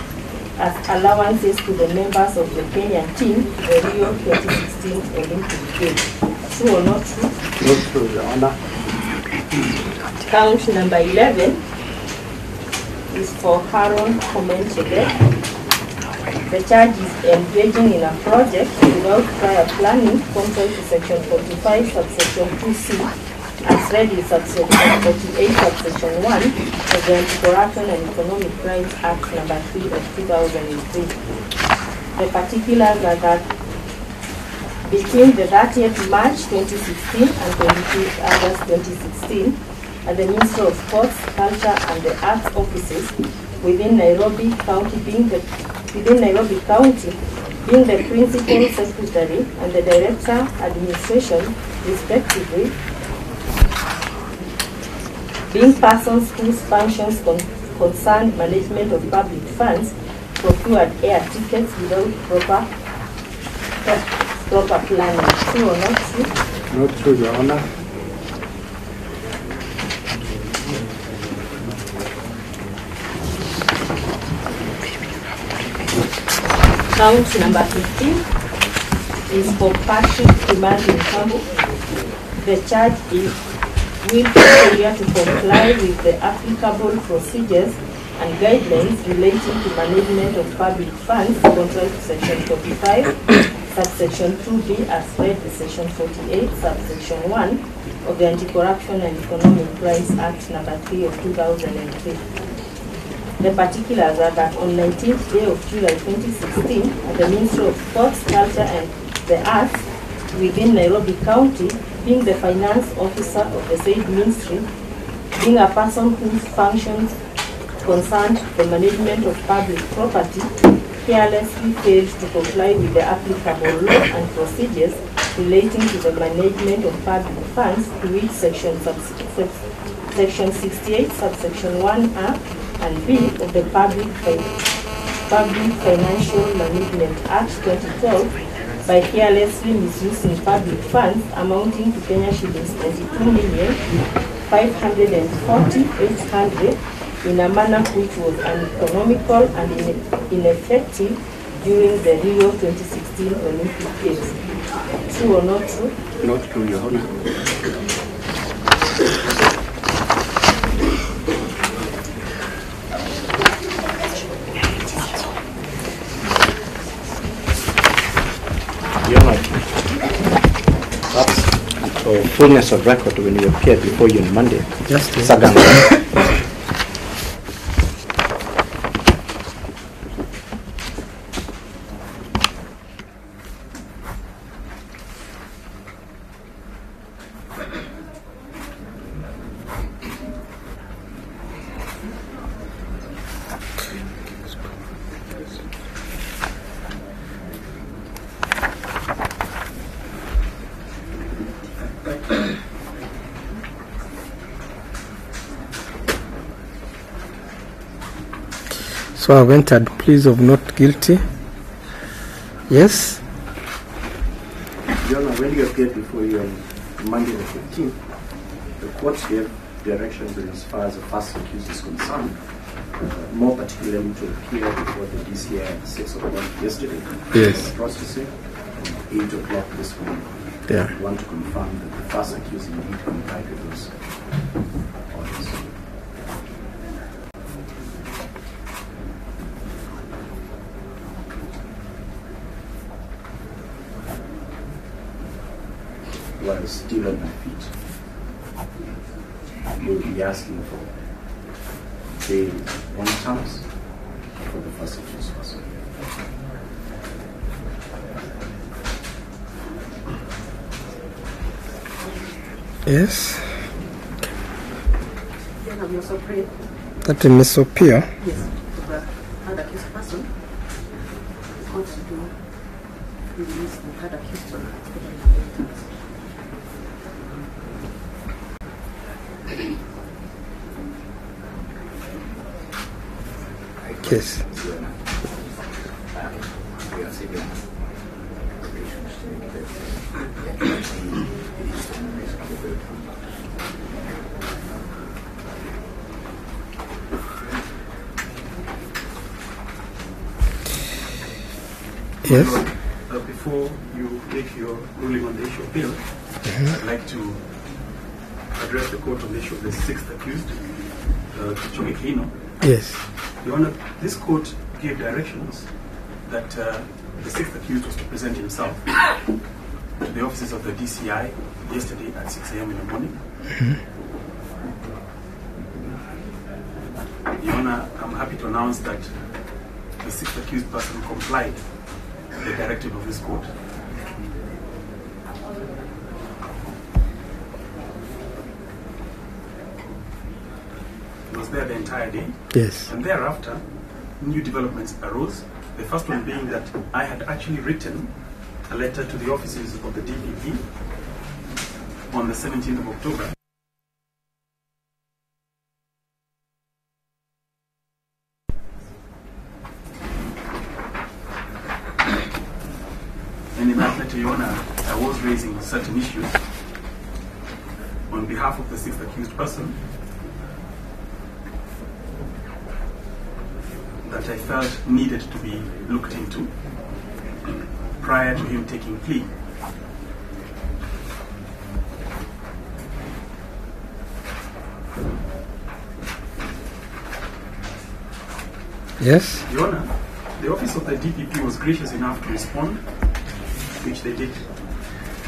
as allowances to the members of the Kenyan team, the Rio 2016 Olympic Games. True or not true? Not true, Your Honor. Count number 11 is for Harold Komenchebe. The charge is engaging in a project without prior planning contrary to section 45 subsection 2c as read in subsection 48 subsection 1 of the Anti-Corruption and Economic Crimes Act number 3 of 2003. The particulars are that between the 30th March 2016 and 22nd August 2016, at the Ministry of Sports, Culture and the Arts offices within Nairobi County, being the Principal Secretary and the Director Administration, respectively, being persons whose functions concern management of public funds, procured air tickets without proper planning. True or not true? Not true, Your Honor. Count number 15 is for Patrick Kimani Nkambu. The charge is willful failure to comply with the applicable procedures and guidelines relating to management of public funds contrary to section 45, subsection 2b as read in section 48, subsection 1 of the Anti-Corruption and Economic Crimes Act number 3 of 2003. The particulars are that on 19th day of July 2016, at the Ministry of Sports, Culture and the Arts within Nairobi County, being the finance officer of the said ministry, being a person whose functions concerned the management of public property, carelessly failed to comply with the applicable law and procedures relating to the management of public funds, to which section 68 subsection 1A and B of the Public Financial Management Act 2012 by carelessly misusing public funds amounting to Kenya shillings 22,540,800 in a manner which was uneconomical and ineffective during the Rio 2016 Olympic Games. True or not true? Not true, Your Honor. Your Honor. That's for fullness of record when you appeared before you on Monday. Just Sagam. So I've entered pleas of not guilty. Yes. Your Honor, when you appeared before you on Monday the 15th, the court gave directions in as far as the first accused is concerned, more particularly to appear before the DCI at 6 o'clock yesterday. Yes. Processing and 8 o'clock this morning. Yeah. I want to confirm that the first accused indeed complied with those orders. While still on my feet, you will be asking for bail on terms for the first accused person. Yes. Then have you also prayed? That Miss Opia. Yes, to the third accused person. The court to release the third accused person. Yes. Yes. Before you make your ruling on the issue of bail, I'd like to address the court on the issue of the sixth accused, Kichoge Kino. Yes. Your Honor, this court gave directions that the sixth accused was to present himself to the offices of the DCI yesterday at 6 a.m. in the morning. Your Honor, I'm happy to announce that the sixth accused person complied with the directive of this court. He was there the entire day. Yes. And thereafter, new developments arose. The first one being that I had actually written a letter to the offices of the DPP on the 17th of October. And in that letter, Your Honor, I was raising certain issues on behalf of the sixth accused person that I felt needed to be looked into prior to him taking plea. Yes. Your Honor, the office of the DPP was gracious enough to respond, which they did.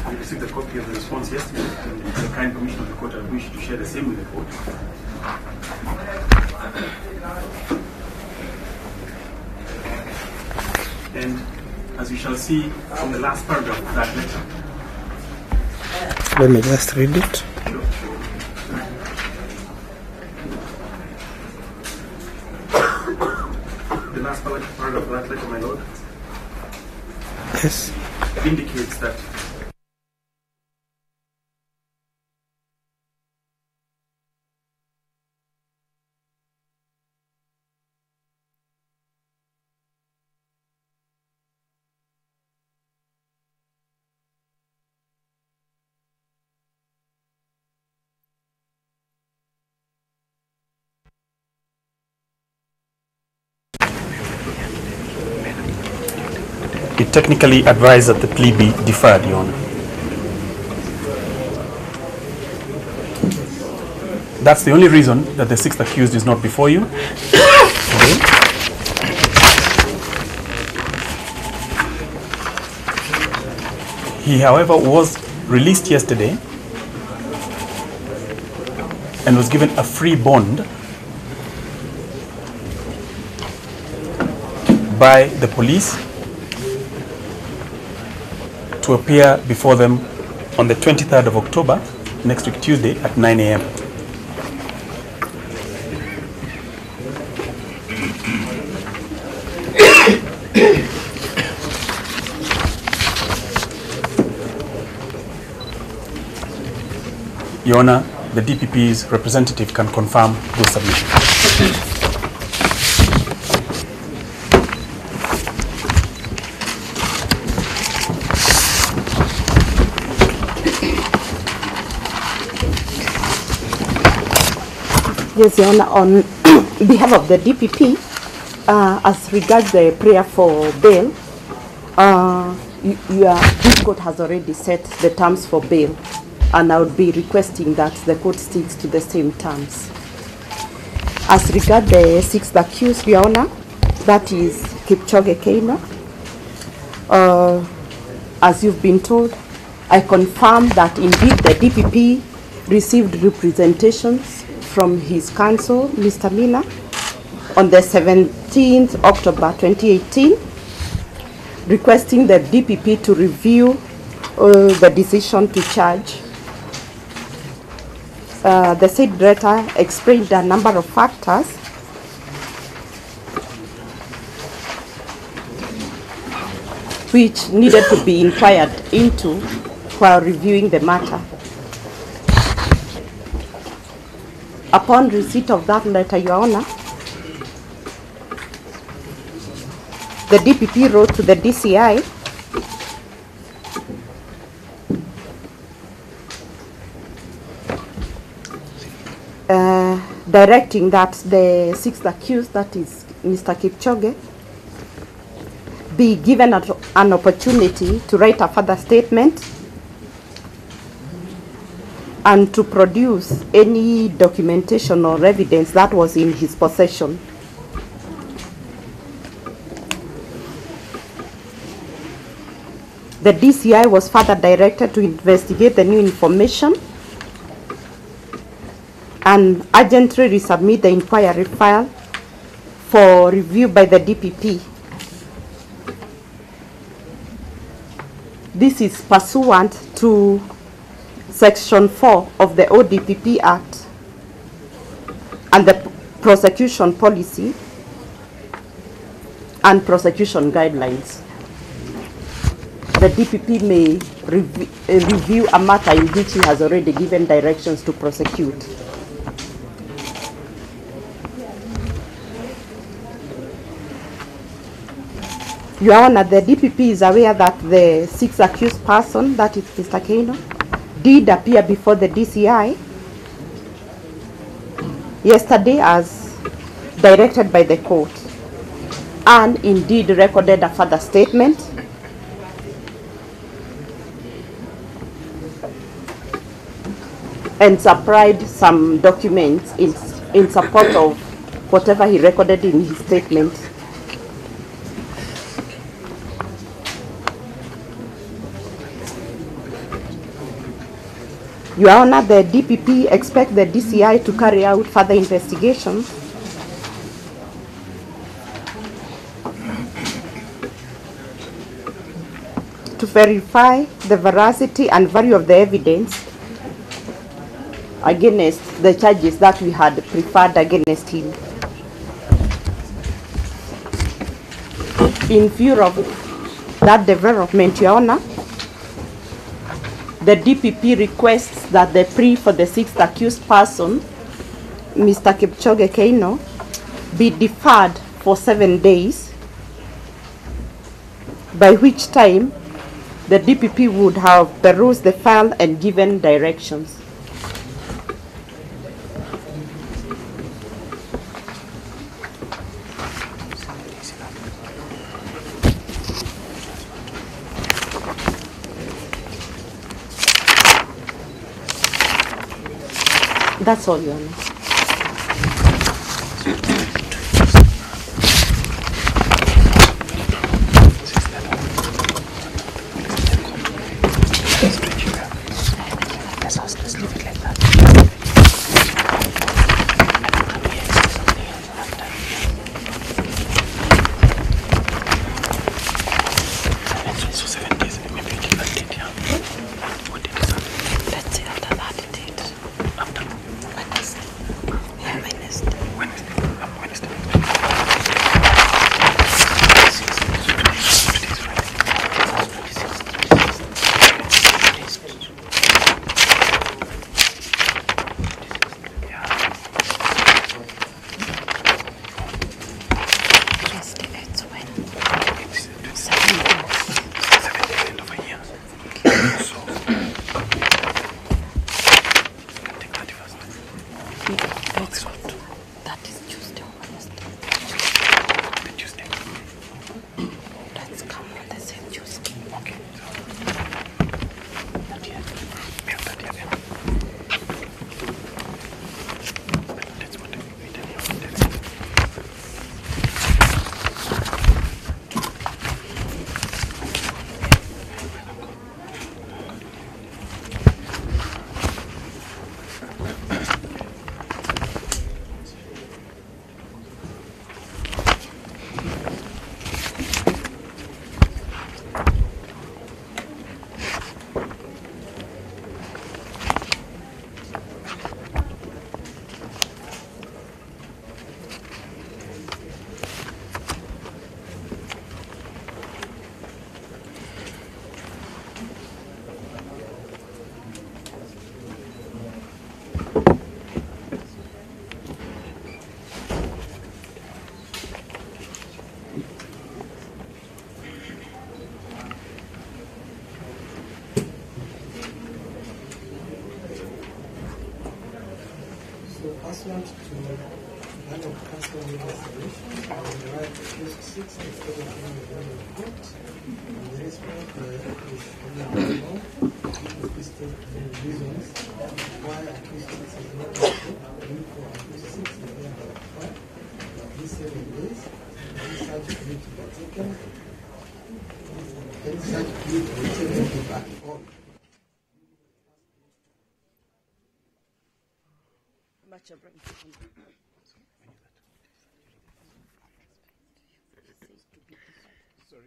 We received a copy of the response yesterday, and with the kind permission of the court, I wish to share the same with the court. And as you shall see from the last paragraph of that letter. Let me just read it. Sure. The last paragraph of that letter, my lord. Yes. Indicates that it technically advised that the plea be deferred, Your Honor. That's the only reason that the sixth accused is not before you. He, however, was released yesterday and was given a free bond by the police to appear before them on the 23rd of October, next week Tuesday at 9 a.m. Your Honor, the DPP's representative can confirm those submissions. Yes, Your Honor, on behalf of the DPP, as regards the prayer for bail, this court has already set the terms for bail, and I would be requesting that the court sticks to the same terms. As regards the sixth accused, Your Honor, that is Kipchoge Keino, as you've been told, I confirm that indeed the DPP received representations from his counsel, Mr. Miller, on the 17th October 2018, requesting the DPP to review the decision to charge. The said letter explained a number of factors which needed to be inquired into while reviewing the matter. Upon receipt of that letter, Your Honor, the DPP wrote to the DCI directing that the sixth accused, that is Mr. Kipchoge, be given an opportunity to write a further statement and to produce any documentation or evidence that was in his possession. The DCI was further directed to investigate the new information and urgently resubmit the inquiry file for review by the DPP. This is pursuant to Section 4 of the ODPP Act and the prosecution policy and prosecution guidelines. The DPP may review a matter in which he has already given directions to prosecute. Your Honor, the DPP is aware that the sixth accused person, that is Mr. Keino, did appear before the DCI yesterday as directed by the court, and indeed recorded a further statement and supplied some documents in support of whatever he recorded in his statement. Your Honor, the DPP expects the DCI to carry out further investigations to verify the veracity and value of the evidence against the charges that we had preferred against him. In view of that development, Your Honor, the DPP requests that the plea for the sixth accused person, Mr. Kipchoge Keino, be deferred for 7 days, by which time the DPP would have perused the file and given directions. That's all, Your Honor. pursuant to that of council investigation, I would write case 6 and 17 of the report. On this point, is listed the reasons why accused 6 is not approved for accused 6 is thereby required. These 7 days, this such plea to be taken, and such plea to be taken to back on. Sorry,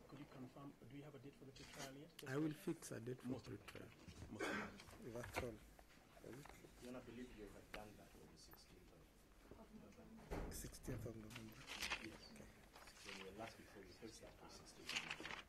could you confirm, do you have a date for the trial yet? I will fix a date for pre-trial. That's all. You don't believe you have done that on the 16th of November? 16th of November. Yes. Okay. So the last before you fix that was 16th of November.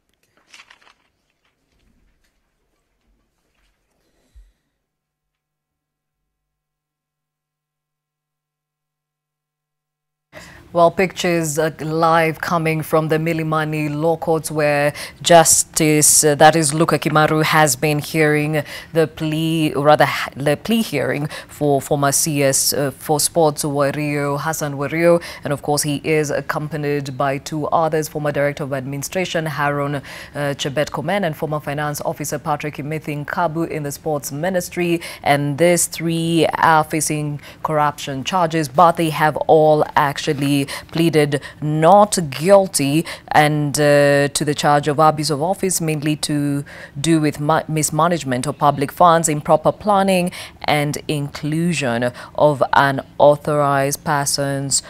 Well, pictures live coming from the Milimani Law Courts where Justice, that is Luka Kimaru, has been hearing the plea, or rather the plea hearing for former CS for Sports Wario, Hassan Wario. And of course, he is accompanied by 2 others, former Director of Administration, Haron Chebet Komen, and former Finance Officer, Patrick Imithin Kabu in the Sports Ministry. And these 3 are facing corruption charges, but they have all actually pleaded not guilty and to the charge of abuse of office, mainly to do with mismanagement of public funds, improper planning and inclusion of unauthorized persons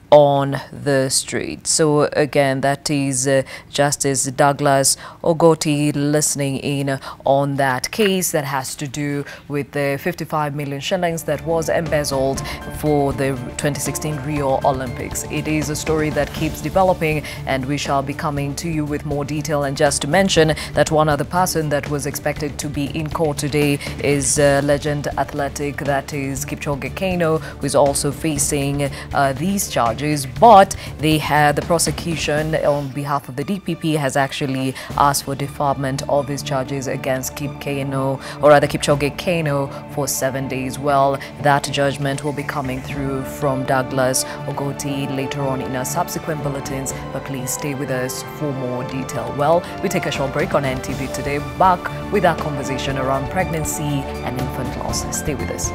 on the street. So again, that is Justice Douglas Ogoti listening in on that case that has to do with the 55 million shillings that was embezzled for the 2016 Rio Olympics. It is a story that keeps developing, and we shall be coming to you with more detail. And just to mention that one other person that was expected to be in court today is legend athletic, that is Kipchoge Keino, who is also facing these charges. But they had the prosecution on behalf of the DPP has actually asked for deferment of his charges against Kipchoge Keino for 7 days. Well, that judgment will be coming through from Douglas Ogoti later on in our subsequent bulletins, but please stay with us for more detail. Well, we take a short break on NTV Today, back with our conversation around pregnancy and infant loss. Stay with us.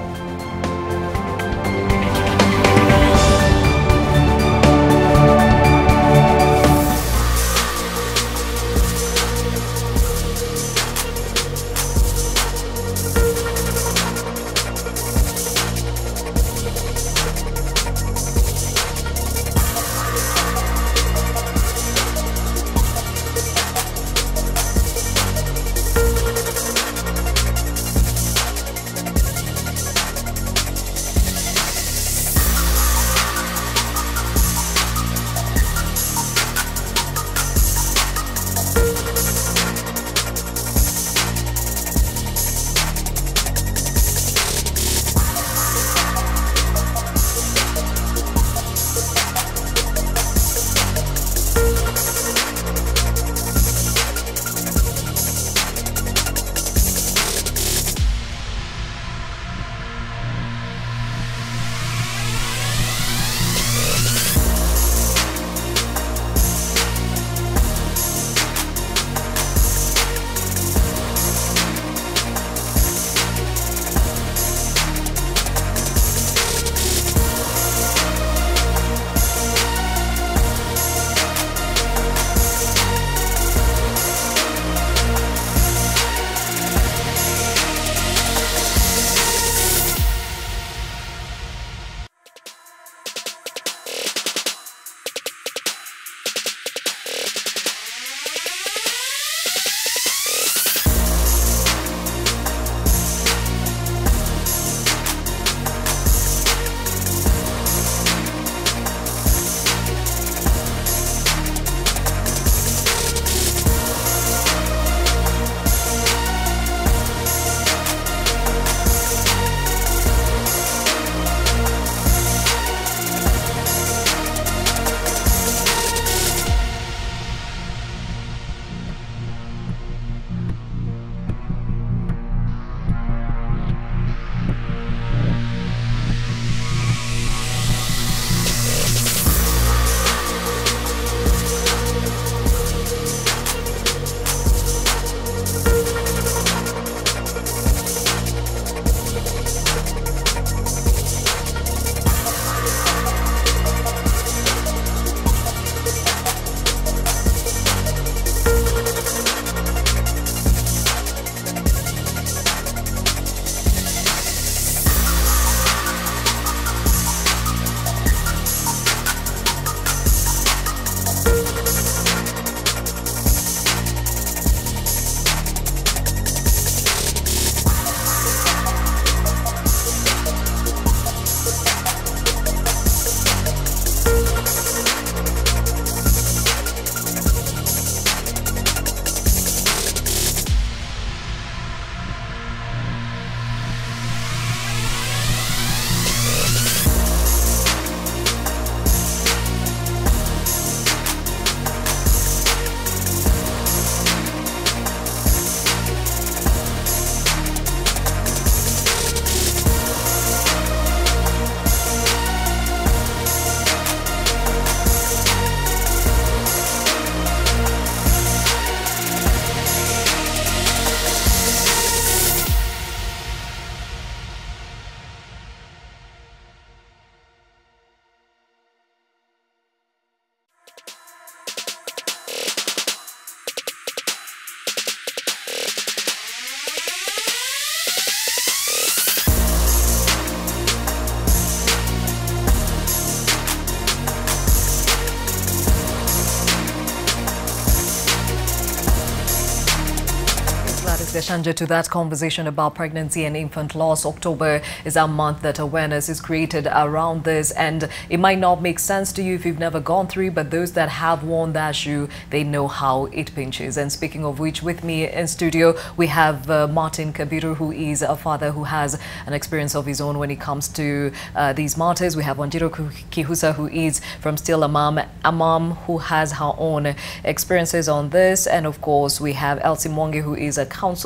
Gladys Gachanja to that conversation about pregnancy and infant loss. October is a month that awareness is created around this, and it might not make sense to you if you've never gone through, but those that have worn that shoe, they know how it pinches. And speaking of which, with me in studio, we have Martin Kabiru, who is a father who has an experience of his own when it comes to these matters. We have Wanjiru Kihusa, who is from Still a Mom who has her own experiences on this. And of course, we have Elsie Mwangi, who is a counselor.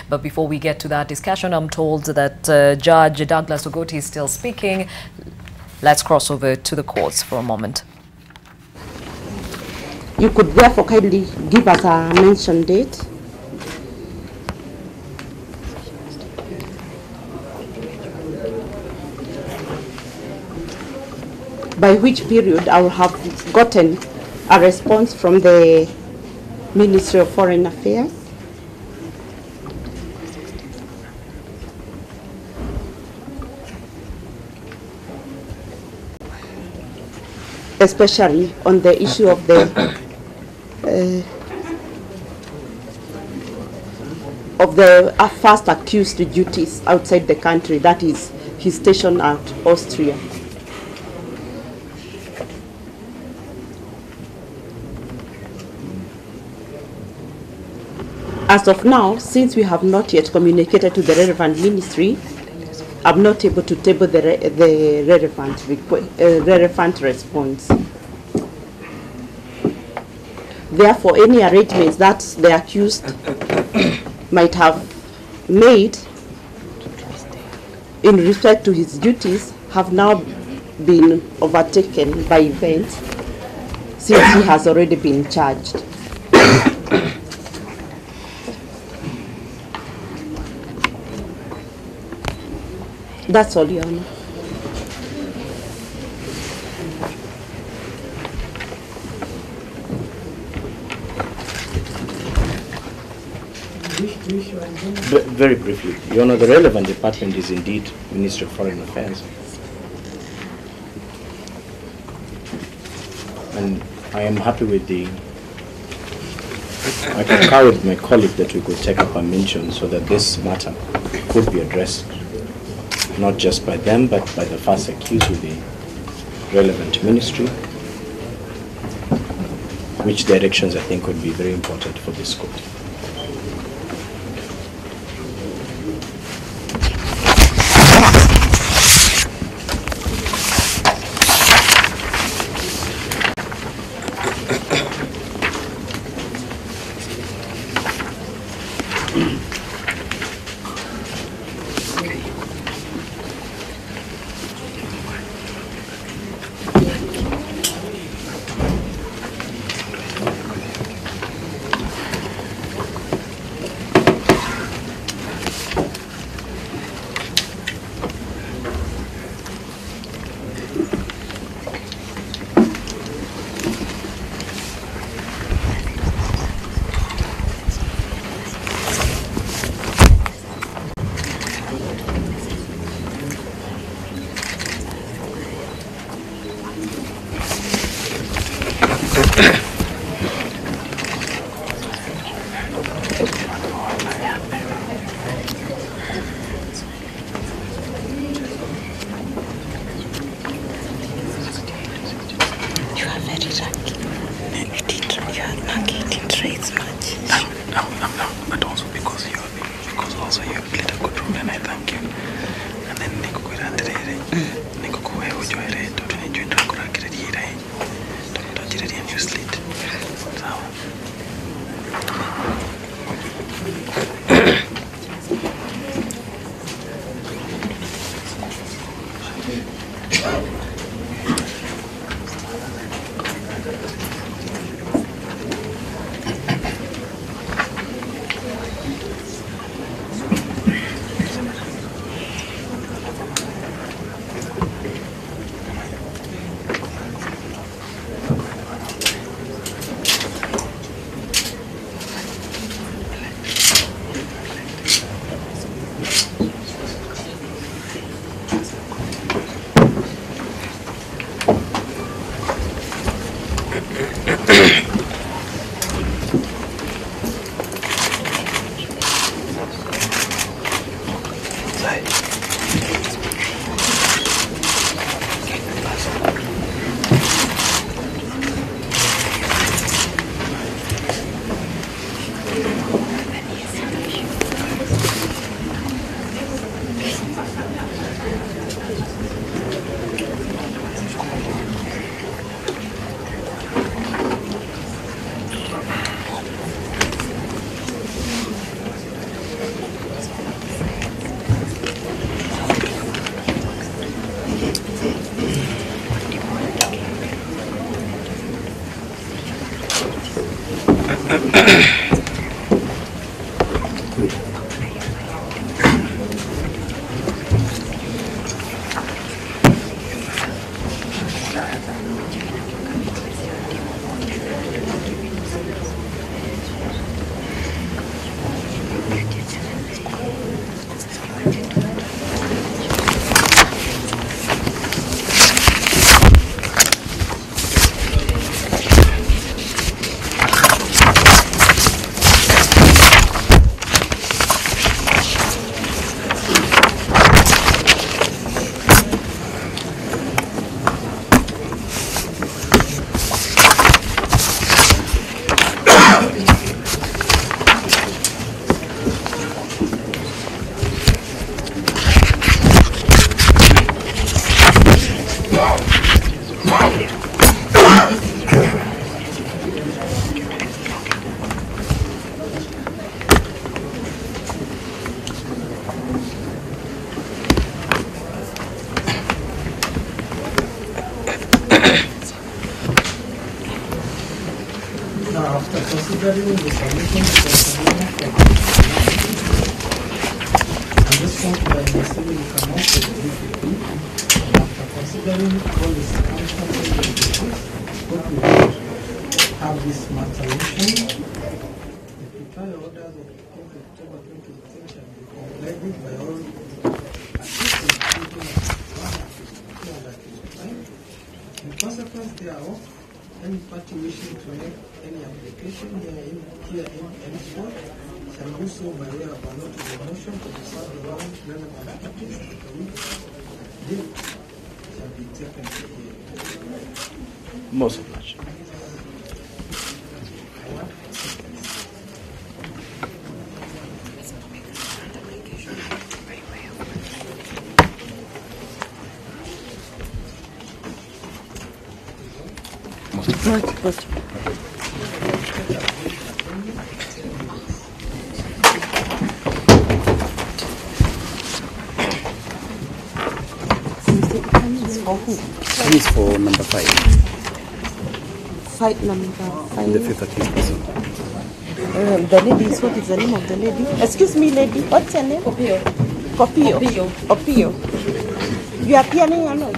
But before we get to that discussion, I'm told that Judge Douglas Ogoti is still speaking. Let's cross over to the courts for a moment. You could therefore kindly give us a mention date. By which period I will have gotten a response from the Ministry of Foreign Affairs. Especially on the issue of the first accused duties outside the country, that is his station at Austria. As of now, since we have not yet communicated to the relevant ministry, I'm not able to table the relevant response. Therefore, any arrangements that the accused might have made in respect to his duties have now been overtaken by events since he has already been charged. That's all, Your Honor. Very briefly, Your Honor, the relevant department is indeed Ministry of Foreign Affairs. And I am happy with I concur with my colleague that we could take up a mention so that this matter could be addressed not just by them, but by the first accused with the relevant ministry, which directions I think would be very important for this court. Now, after considering the submission and response by the civil economic DPP, after considering all the circumstances of the case, what we have this resolution. The pretrial orders of 10th October 2018 shall be complied with by all in consequence thereof, any party wishing to make any application here in any court shall do so by way of a notice of motion to serve the wrong relevant parties at which date shall be taken to hear. Most obliged. This is for number 5. Fight number 5. The fifth accused person. The lady, what is the name of the lady? Excuse me, lady. What's your name? Opio. Opio. You are appearing or not?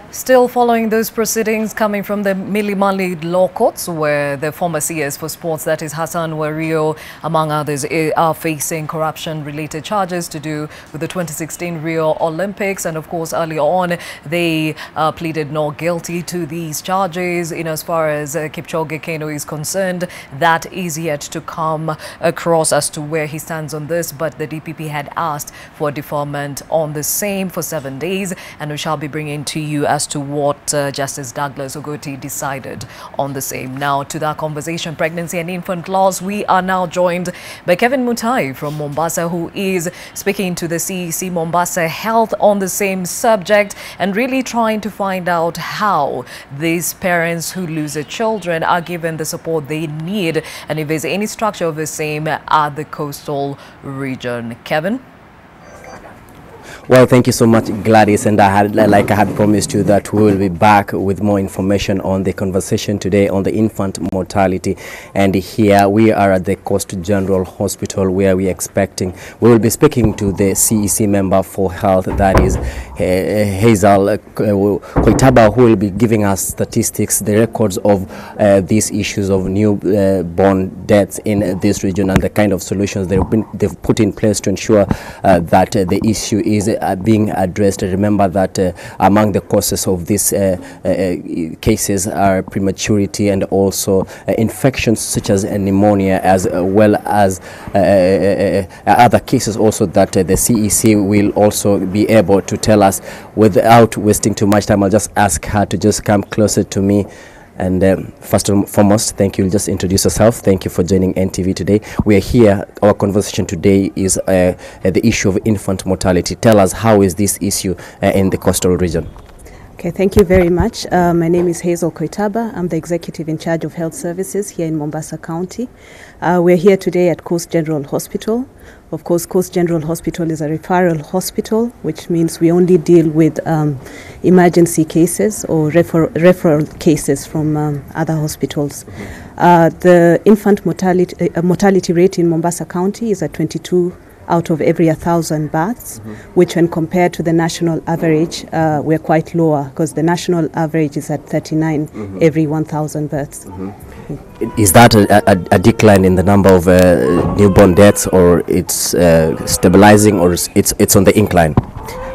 Still following those proceedings coming from the Milimani Law Courts, where the former CS for sports, that is Hassan Wario, among others, are facing corruption-related charges to do with the 2016 Rio Olympics. And of course, earlier on, they pleaded not guilty to these charges. As far as Kipchoge Keino is concerned, that is yet to come across as to where he stands on this. But the DPP had asked for deferment on the same for 7 days, and we shall be bringing to you as to what Justice Douglas Ogoti decided on the same. Now, to that conversation, pregnancy and infant laws, we are now joined by Kevin Mutai from Mombasa, who is speaking to the CEC Mombasa Health on the same subject and really trying to find out how these parents who lose their children are given the support they need, and if there's any structure of the same at the coastal region. Kevin? Well, thank you so much, Gladys, and I had promised you that we will be back with more information on the conversation today on the infant mortality. And here we are at the Coast General Hospital, where we will be speaking to the CEC member for health, that is Hazel Koitaba, who will be giving us statistics, the records of these issues of newborn deaths in this region and the kind of solutions they've put in place to ensure that the issue is being addressed. Remember that among the causes of these cases are prematurity and also infections such as pneumonia, as well as other cases also that the CEC will also be able to tell us. Without wasting too much time, I'll just ask her to just come closer to me. And first and foremost, thank you. Just introduce yourself. Thank you for joining NTV Today. We are here. Our conversation today is the issue of infant mortality. Tell us, how is this issue in the coastal region? Okay, thank you very much. My name is Hazel Koitaba. I'm the executive in charge of health services here in Mombasa County. We're here today at Coast General Hospital. Of course, Coast General Hospital is a referral hospital, which means we only deal with emergency cases or referral cases from other hospitals. The infant mortality rate in Mombasa County is at 22 out of every 1,000 births, which when compared to the national average, we're quite lower, because the national average is at 39 every 1,000 births. Is that a decline in the number of newborn deaths, or it's stabilizing, or it's on the incline?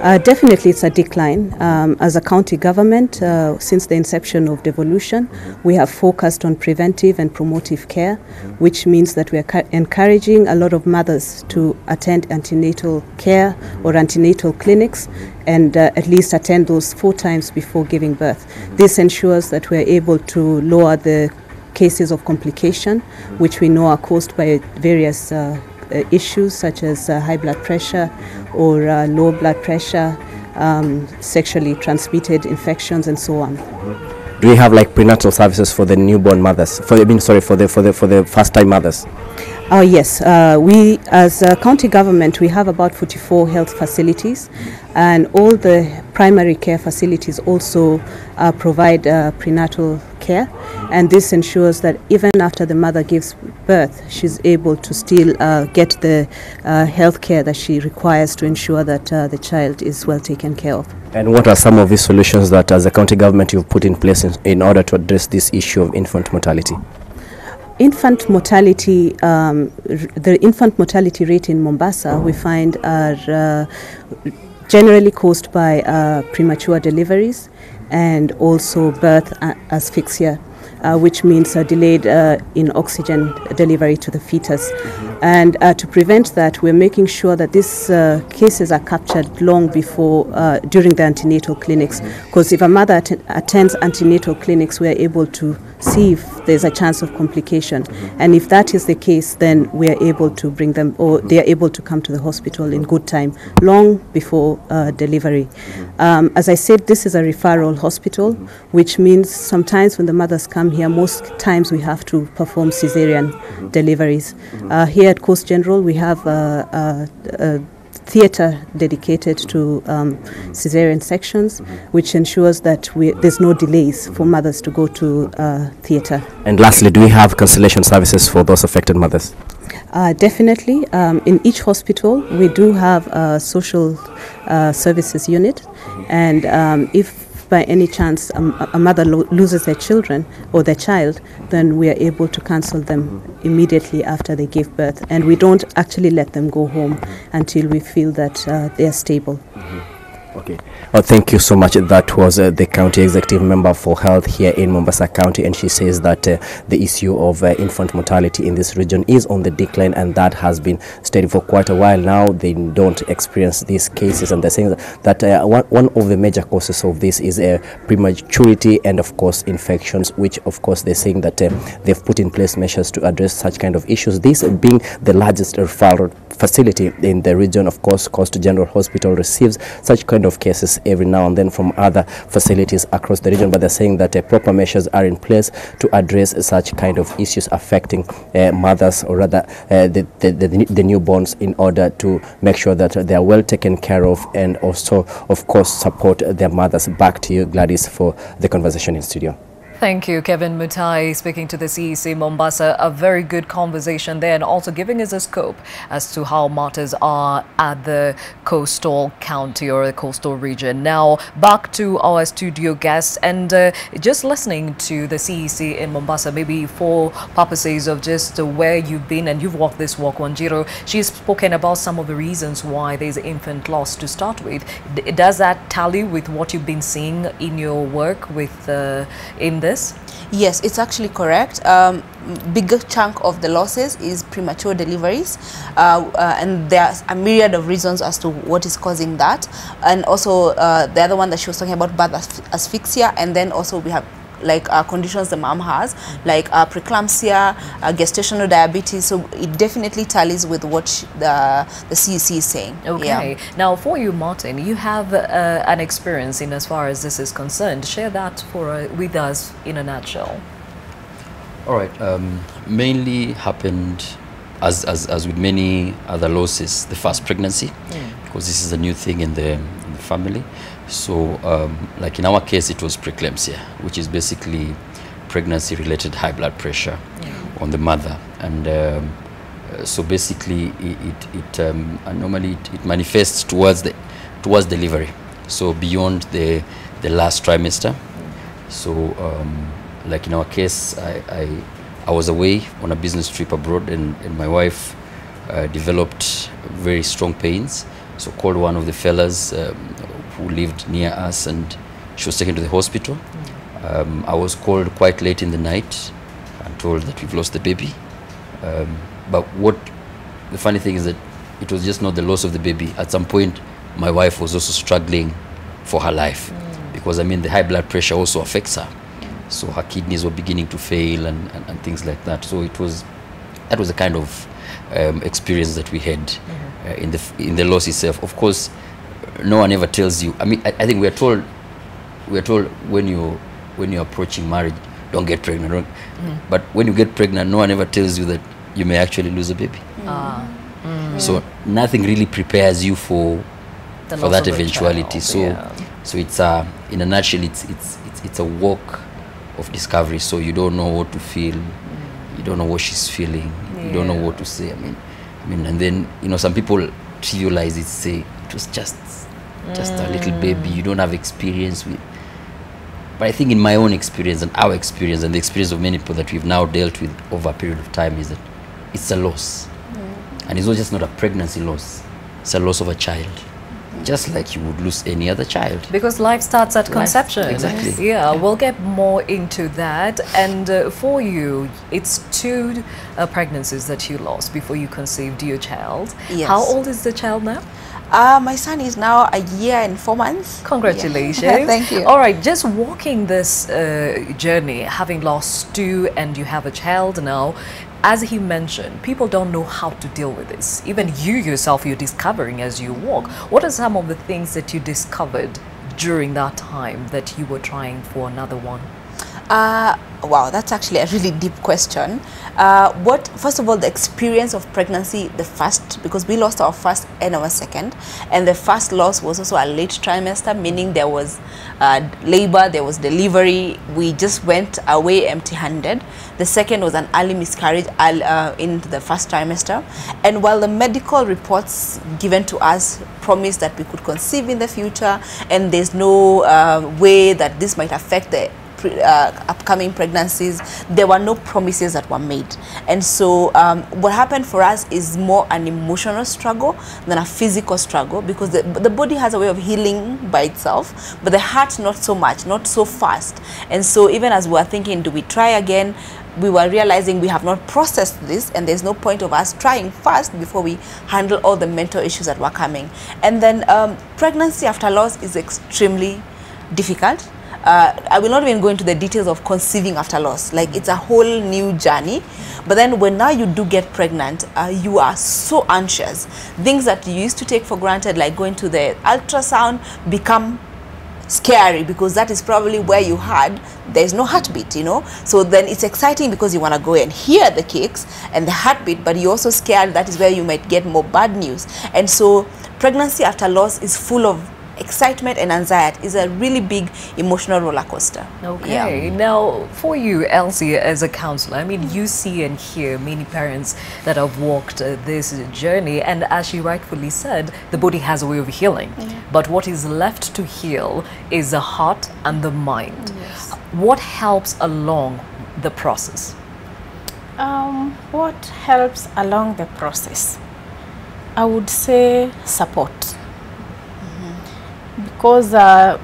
Definitely it's a decline. As a county government, since the inception of devolution, we have focused on preventive and promotive care, which means that we are encouraging a lot of mothers to attend antenatal care or antenatal clinics, and at least attend those 4 times before giving birth. This ensures that we are able to lower the cases of complication, which we know are caused by various issues such as high blood pressure or low blood pressure, sexually transmitted infections, and so on. Do we have like prenatal services for the newborn mothers? For the first-time mothers? Oh yes, we as a county government, we have about 44 health facilities, and all the primary care facilities also provide prenatal care, and this ensures that even after the mother gives birth, she's able to still get the health care that she requires to ensure that the child is well taken care of. And what are some of these solutions that as a county government you've put in place in order to address this issue of infant mortality? Infant mortality, the infant mortality rate in Mombasa, we find are generally caused by premature deliveries and also birth asphyxia, which means a delayed in oxygen delivery to the fetus. And to prevent that, we're making sure that these cases are captured long before, during the antenatal clinics, because if a mother attends antenatal clinics, we're able to see if there's a chance of complication. And if that is the case, then we are able to bring them, or they are able to come to the hospital in good time, long before delivery. As I said, this is a referral hospital, which means sometimes when the mothers come here, most times we have to perform cesarean deliveries. Here at Coast General, we have a theatre dedicated to cesarean sections, which ensures that there's no delays for mothers to go to theatre. And lastly, do we have cancellation services for those affected mothers? Definitely. In each hospital, we do have a social services unit, and if by any chance a mother loses their children or their child, then we are able to cancel them immediately after they give birth, and we don't actually let them go home until we feel that they are stable. Okay. Well, thank you so much. That was the county executive member for health here in Mombasa County, and she says that the issue of infant mortality in this region is on the decline, and that has been steady for quite a while now. They don't experience these cases, and they're saying that one of the major causes of this is prematurity and of course infections, which of course they're saying that they've put in place measures to address such kind of issues. This being the largest referral facility in the region, of course, Coast General Hospital receives such kind of cases every now and then from other facilities across the region, but they're saying that proper measures are in place to address such kind of issues affecting mothers, or rather the newborns, in order to make sure that they are well taken care of, and also, of course, support their mothers. Back to you, Gladys, for the conversation in studio. Thank you, Kevin Mutai, speaking to the CEC Mombasa. A very good conversation there, and also giving us a scope as to how matters are at the coastal county or the coastal region. Now, back to our studio guests, and just listening to the CEC in Mombasa, maybe for purposes of just where you've been, and you've walked this walk, Wanjiro, she's spoken about some of the reasons why there's infant loss to start with. Does that tally with what you've been seeing in your work with in this? Yes, it's actually correct. Bigger chunk of the losses is premature deliveries, and there's a myriad of reasons as to what is causing that. And also the other one that she was talking about, birth asphyxia, and then also we have like conditions the mom has, like preeclampsia, gestational diabetes. So it definitely tallies with what the CEC is saying. Okay. Yeah. Now, for you, Martin, you have an experience in as far as this is concerned. Share that with us in a nutshell. All right. Mainly happened, as with many other losses, the first pregnancy, because this is a new thing in the family. So, like in our case, it was preeclampsia, which is basically pregnancy-related high blood pressure on the mother, and so basically normally it manifests towards delivery, so beyond the last trimester. So, like in our case, I was away on a business trip abroad, and my wife developed very strong pains. So called one of the fellas who lived near us, and she was taken to the hospital. I was called quite late in the night and told that we've lost the baby. But the funny thing is that it was just not the loss of the baby. At some point, my wife was also struggling for her life, because I mean the high blood pressure also affects her. So her kidneys were beginning to fail and things like that. So that was the kind of experience that we had in the loss itself. Of course, no one ever tells you. I mean, I think we are told when you're approaching marriage, don't get pregnant. But when you get pregnant, no one ever tells you that you may actually lose a baby. So nothing really prepares you for that eventuality. So it's in a nutshell, it's a walk of discovery. So you don't know what to feel, you don't know what she's feeling, you don't know what to say. I mean, and then some people trivialize it, say it was just a little baby, you don't have experience with. But I think in my own experience and our experience and the experience of many people that we've now dealt with over a period of time is that it's a loss. And it's not a pregnancy loss, it's a loss of a child. Just like you would lose any other child. Because life starts at conception. Exactly. Yeah, we'll get more into that. And for you, it's 2 pregnancies that you lost before you conceived your child. Yes. How old is the child now? My son is now 1 year and 4 months. Congratulations. Yeah. Thank you. All right, just walking this journey, having lost 2 and you have a child now, as he mentioned, people don't know how to deal with this. Even you yourself, you're discovering as you walk. What are some of the things that you discovered during that time that you were trying for another one? Wow, that's actually a really deep question. First of all, the experience of pregnancy, because we lost our first and our second, and the first loss was also a late trimester, meaning there was labor, there was delivery. We just went away empty-handed. The second was an early miscarriage in the first trimester. And while the medical reports given to us promised that we could conceive in the future, and there's no way that this might affect the upcoming pregnancies, there were no promises that were made. And so what happened for us is more an emotional struggle than a physical struggle, because the body has a way of healing by itself, but the heart not so much, not so fast. And so even as we were thinking, do we try again, we were realizing we have not processed this, and there's no point of us trying fast before we handle all the mental issues that were coming. And then pregnancy after loss is extremely difficult. I will not even go into the details of conceiving after loss. Like, it's a whole new journey. But then when now you do get pregnant, you are so anxious. Things that you used to take for granted, like going to the ultrasound, become scary, because that is probably where you had, there's no heartbeat, So then it's exciting because you want to go and hear the kicks and the heartbeat, but you're also scared that is where you might get more bad news. And so pregnancy after loss is full of excitement and anxiety. Is a really big emotional roller coaster. Okay. Yeah. Now, for you, Elsie, as a counselor, I mean, you see and hear many parents that have walked this journey, and as she rightfully said, the body has a way of healing. But what is left to heal is the heart and the mind. Yes. What helps along the process? What helps along the process? I would say support. Because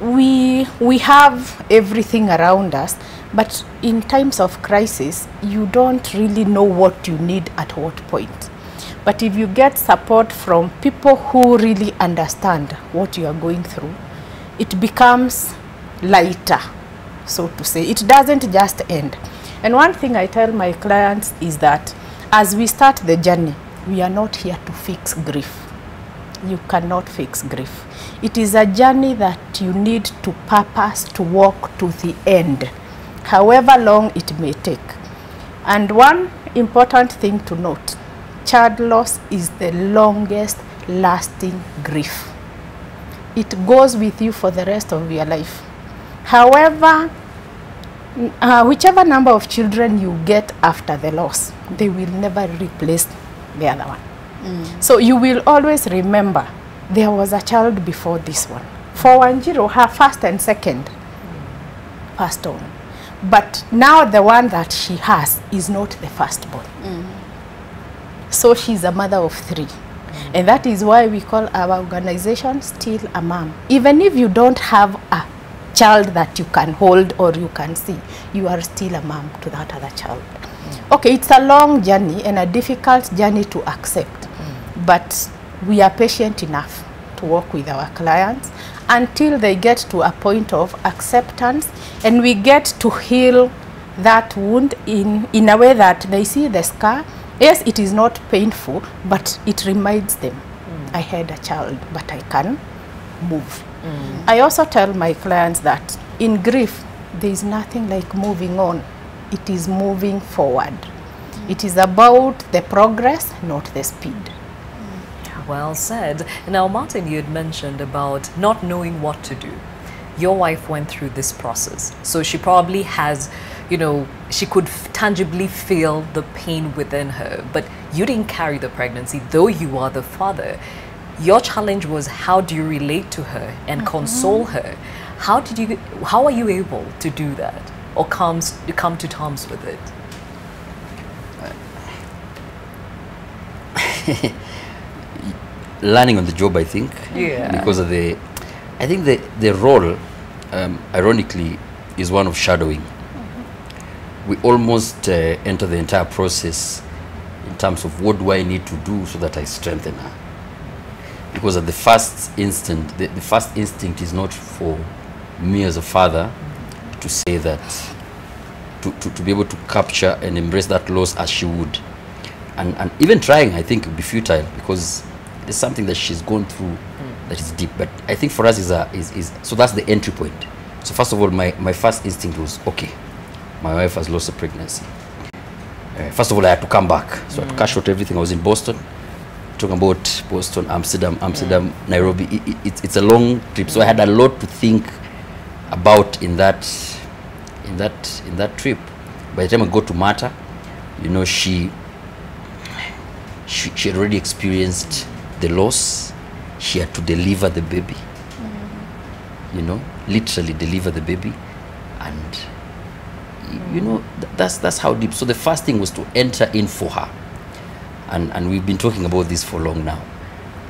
we have everything around us, but in times of crisis, you don't really know what you need at what point. But if you get support from people who really understand what you are going through, it becomes lighter, so to say. It doesn't just end. And one thing I tell my clients is that as we start the journey, we are not here to fix grief. You cannot fix grief. It is a journey that you need to purpose to walk to the end, however long it may take. And one important thing to note, child loss is the longest lasting grief. It goes with you for the rest of your life. However, whichever number of children you get after the loss, they will never replace the other one. So you will always remember there was a child before this one. For Wanjiru, her first and second passed on. But now the one that she has is not the firstborn. So she's a mother of 3. And that is why we call our organization Still a Mom. Even if you don't have a child that you can hold or you can see, you are still a mom to that other child. Okay, it's a long journey and a difficult journey to accept. But we are patient enough to work with our clients until they get to a point of acceptance, and we get to heal that wound in a way that they see the scar. Yes, it is not painful, but it reminds them, I had a child, but I can move. I also tell my clients that in grief, there is nothing like moving on. It is moving forward. It is about the progress, not the speed. Well said. Now, Martin, you had mentioned about not knowing what to do. Your wife went through this process, so she probably has, you know, she could tangibly feel the pain within her, but you didn't carry the pregnancy, though you are the father. Your challenge was, how do you relate to her and console her? How are you able to do that, or come to terms with it? Learning on the job, I think. Yeah. Because of I think the role, ironically, is one of shadowing. We almost enter the entire process in terms of what do I need to do so that I strengthen her. Because at the first instant, the first instinct is not for me as a father to say that, to be able to capture and embrace that loss as she would. And even trying, I think, would be futile, because it's something that she's gone through that is deep. But I think for us so that's the entry point. So first of all, my first instinct was, okay, my wife has lost a pregnancy. First of all, I had to come back. So I had to cut short everything. I was in Boston, talking about Boston, Amsterdam, Nairobi. It's a long trip. So I had a lot to think about in that trip. By the time I got to Mata, you know, she had already experienced the loss. She had to deliver the baby, you know, literally deliver the baby. And you know, that's how deep. So the first thing was to enter in for her, and we've been talking about this for long now.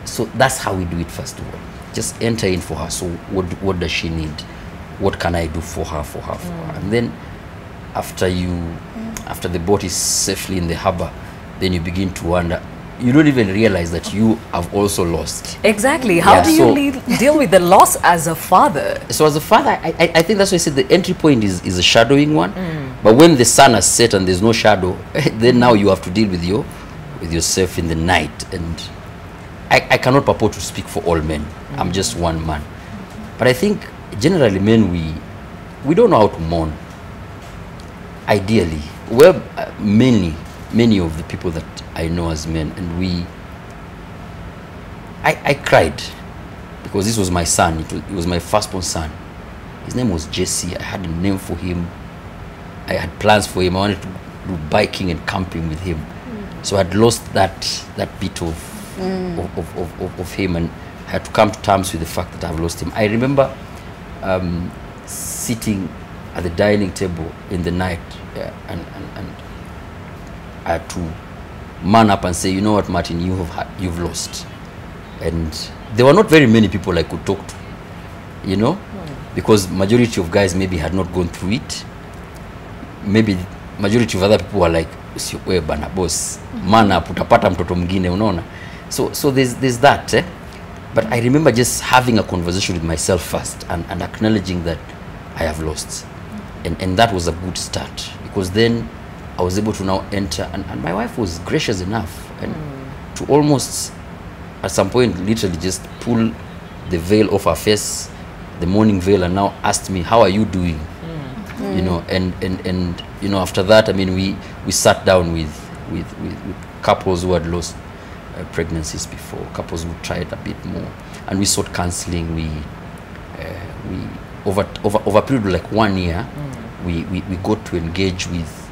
So that's how we do it. First of all, just enter in for her. So what does she need? What can I do for her? And then after the boat is safely in the harbor, then you begin to wonder. You don't even realize that you have also lost. Exactly. How do you deal with the loss as a father? So as a father, I think that's why I said the entry point is a shadowing one. But when the sun has set and there's no shadow, then now you have to deal with yourself in the night. And I cannot purport to speak for all men. I'm just one man. But I think generally men, we don't know how to mourn. Ideally, well, many of the people that I know as men, and I cried because this was my son. It was my firstborn son. His name was Jesse. I had a name for him. I had plans for him. I wanted to do biking and camping with him. So I'd lost that bit of him, and I had to come to terms with the fact that I've lost him. I remember sitting at the dining table in the night, and I had to man up and say, you know what, Martin, you've lost. And there were not very many people I could talk to, you know, because majority of guys maybe had not gone through it. Maybe majority of other people were like, usiwe bana boss, man up, utapata mtoto mwingine, unaona. So there's that. But I remember just having a conversation with myself first and acknowledging that I have lost. And that was a good start, because then I was able to now enter, and my wife was gracious enough and to almost at some point literally just pull the veil off her face, the mourning veil, and now asked me, how are you doing? You know, and you know, after that, I mean, we sat down with couples who had lost pregnancies before, couples who tried a bit more, and we sought counseling. We over a period of like 1 year, we got to engage with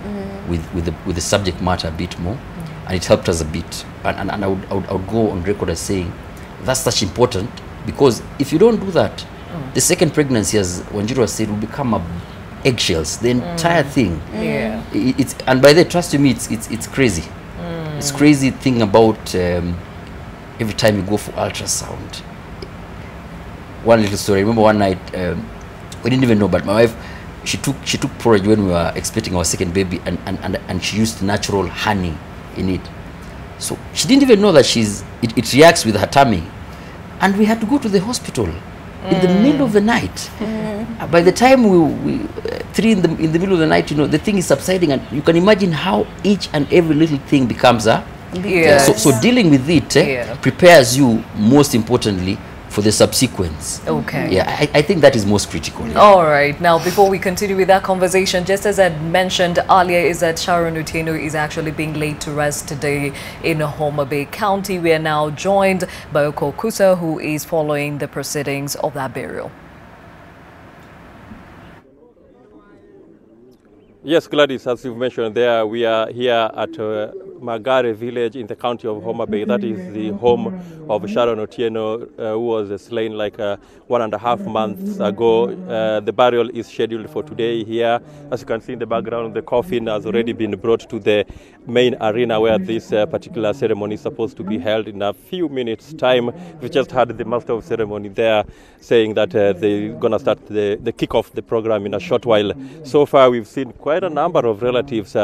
the subject matter a bit more, and it helped us a bit. And I would go on record as saying that's such important, because if you don't do that, the second pregnancy, as Wanjiru said, will become eggshells. The entire thing. Yeah. And by the way, trust me, it's crazy. It's crazy thing about every time you go for ultrasound. One little story. I remember one night, we didn't even know, but my wife, she took porridge when we were expecting our second baby, and she used natural honey in it. So she didn't even know that it reacts with her tummy, and we had to go to the hospital in the middle of the night. By the time we 3 in the middle of the night, you know, the thing is subsiding, and you can imagine how each and every little thing becomes a so dealing with it prepares you, most importantly, for the subsequence. Okay. Yeah, I think that is most critical. Yeah. All right. Now, before we continue with that conversation, just as I mentioned earlier, is that Sharon Otieno is actually being laid to rest today in Homa Bay County. We are now joined by Oko Kusa, who is following the proceedings of that burial. Yes, Gladys, as you've mentioned there, we are here at Magare village in the county of Homa Bay. That is the home of Sharon Otieno, who was slain like 1.5 months ago. The burial is scheduled for today here. As you can see in the background, the coffin has already been brought to the main arena where this particular ceremony is supposed to be held in a few minutes' time. We just had the master of ceremony there saying that they're going to start the kick-off the program in a short while. So far, we've seen quite a number of relatives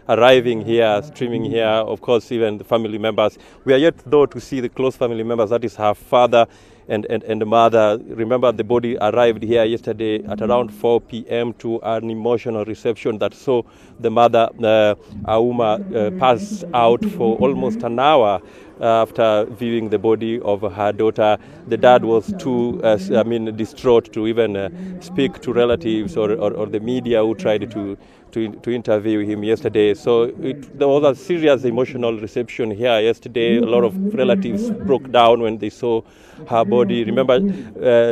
arriving here, streaming here, of course, even the family members. We are yet, though, to see the close family members. That is her father and mother. Remember, the body arrived here yesterday at around 4 p.m. to an emotional reception that saw the mother, Auma, pass out for almost an hour after viewing the body of her daughter. The dad was too, distraught to even speak to relatives or the media who tried to interview him yesterday. So there was a serious emotional reception here yesterday. A lot of relatives broke down when they saw her body. Remember,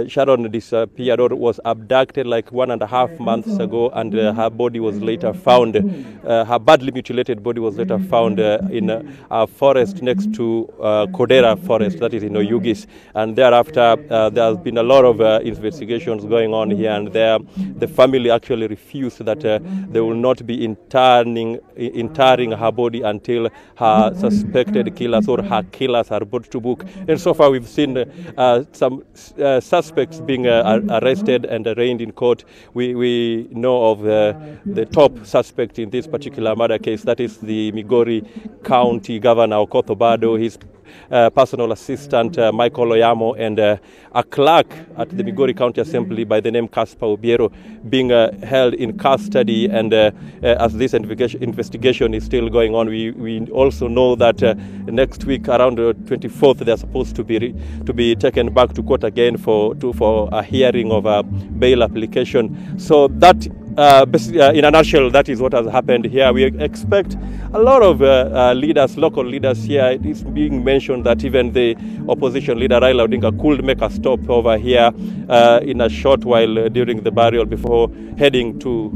Sharon disappeared or was abducted like 1.5 months ago, and her body was later found. Her badly mutilated body was later found in a forest next to Kodera forest, that is in Oyugis. And thereafter, there has been a lot of investigations going on here and there. The family actually refused that they will not be interring her body until her suspected killers or her killers are brought to book. And so far, we've seen some suspects being arrested and arraigned in court. We know of the top suspect in this particular murder case. That is the Migori County Governor Okoth Obado, his personal assistant Michael Oyamo, and a clerk at the Migori County Assembly by the name Caspar Obiero being held in custody. And as this investigation is still going on, we also know that next week around the 24th they are supposed to be taken back to court again for a hearing of a bail application. So that in a nutshell, that is what has happened here. We expect a lot of leaders, local leaders here. It is being mentioned that even the opposition leader Raila Odinga could make a stop over here in a short while during the burial before heading to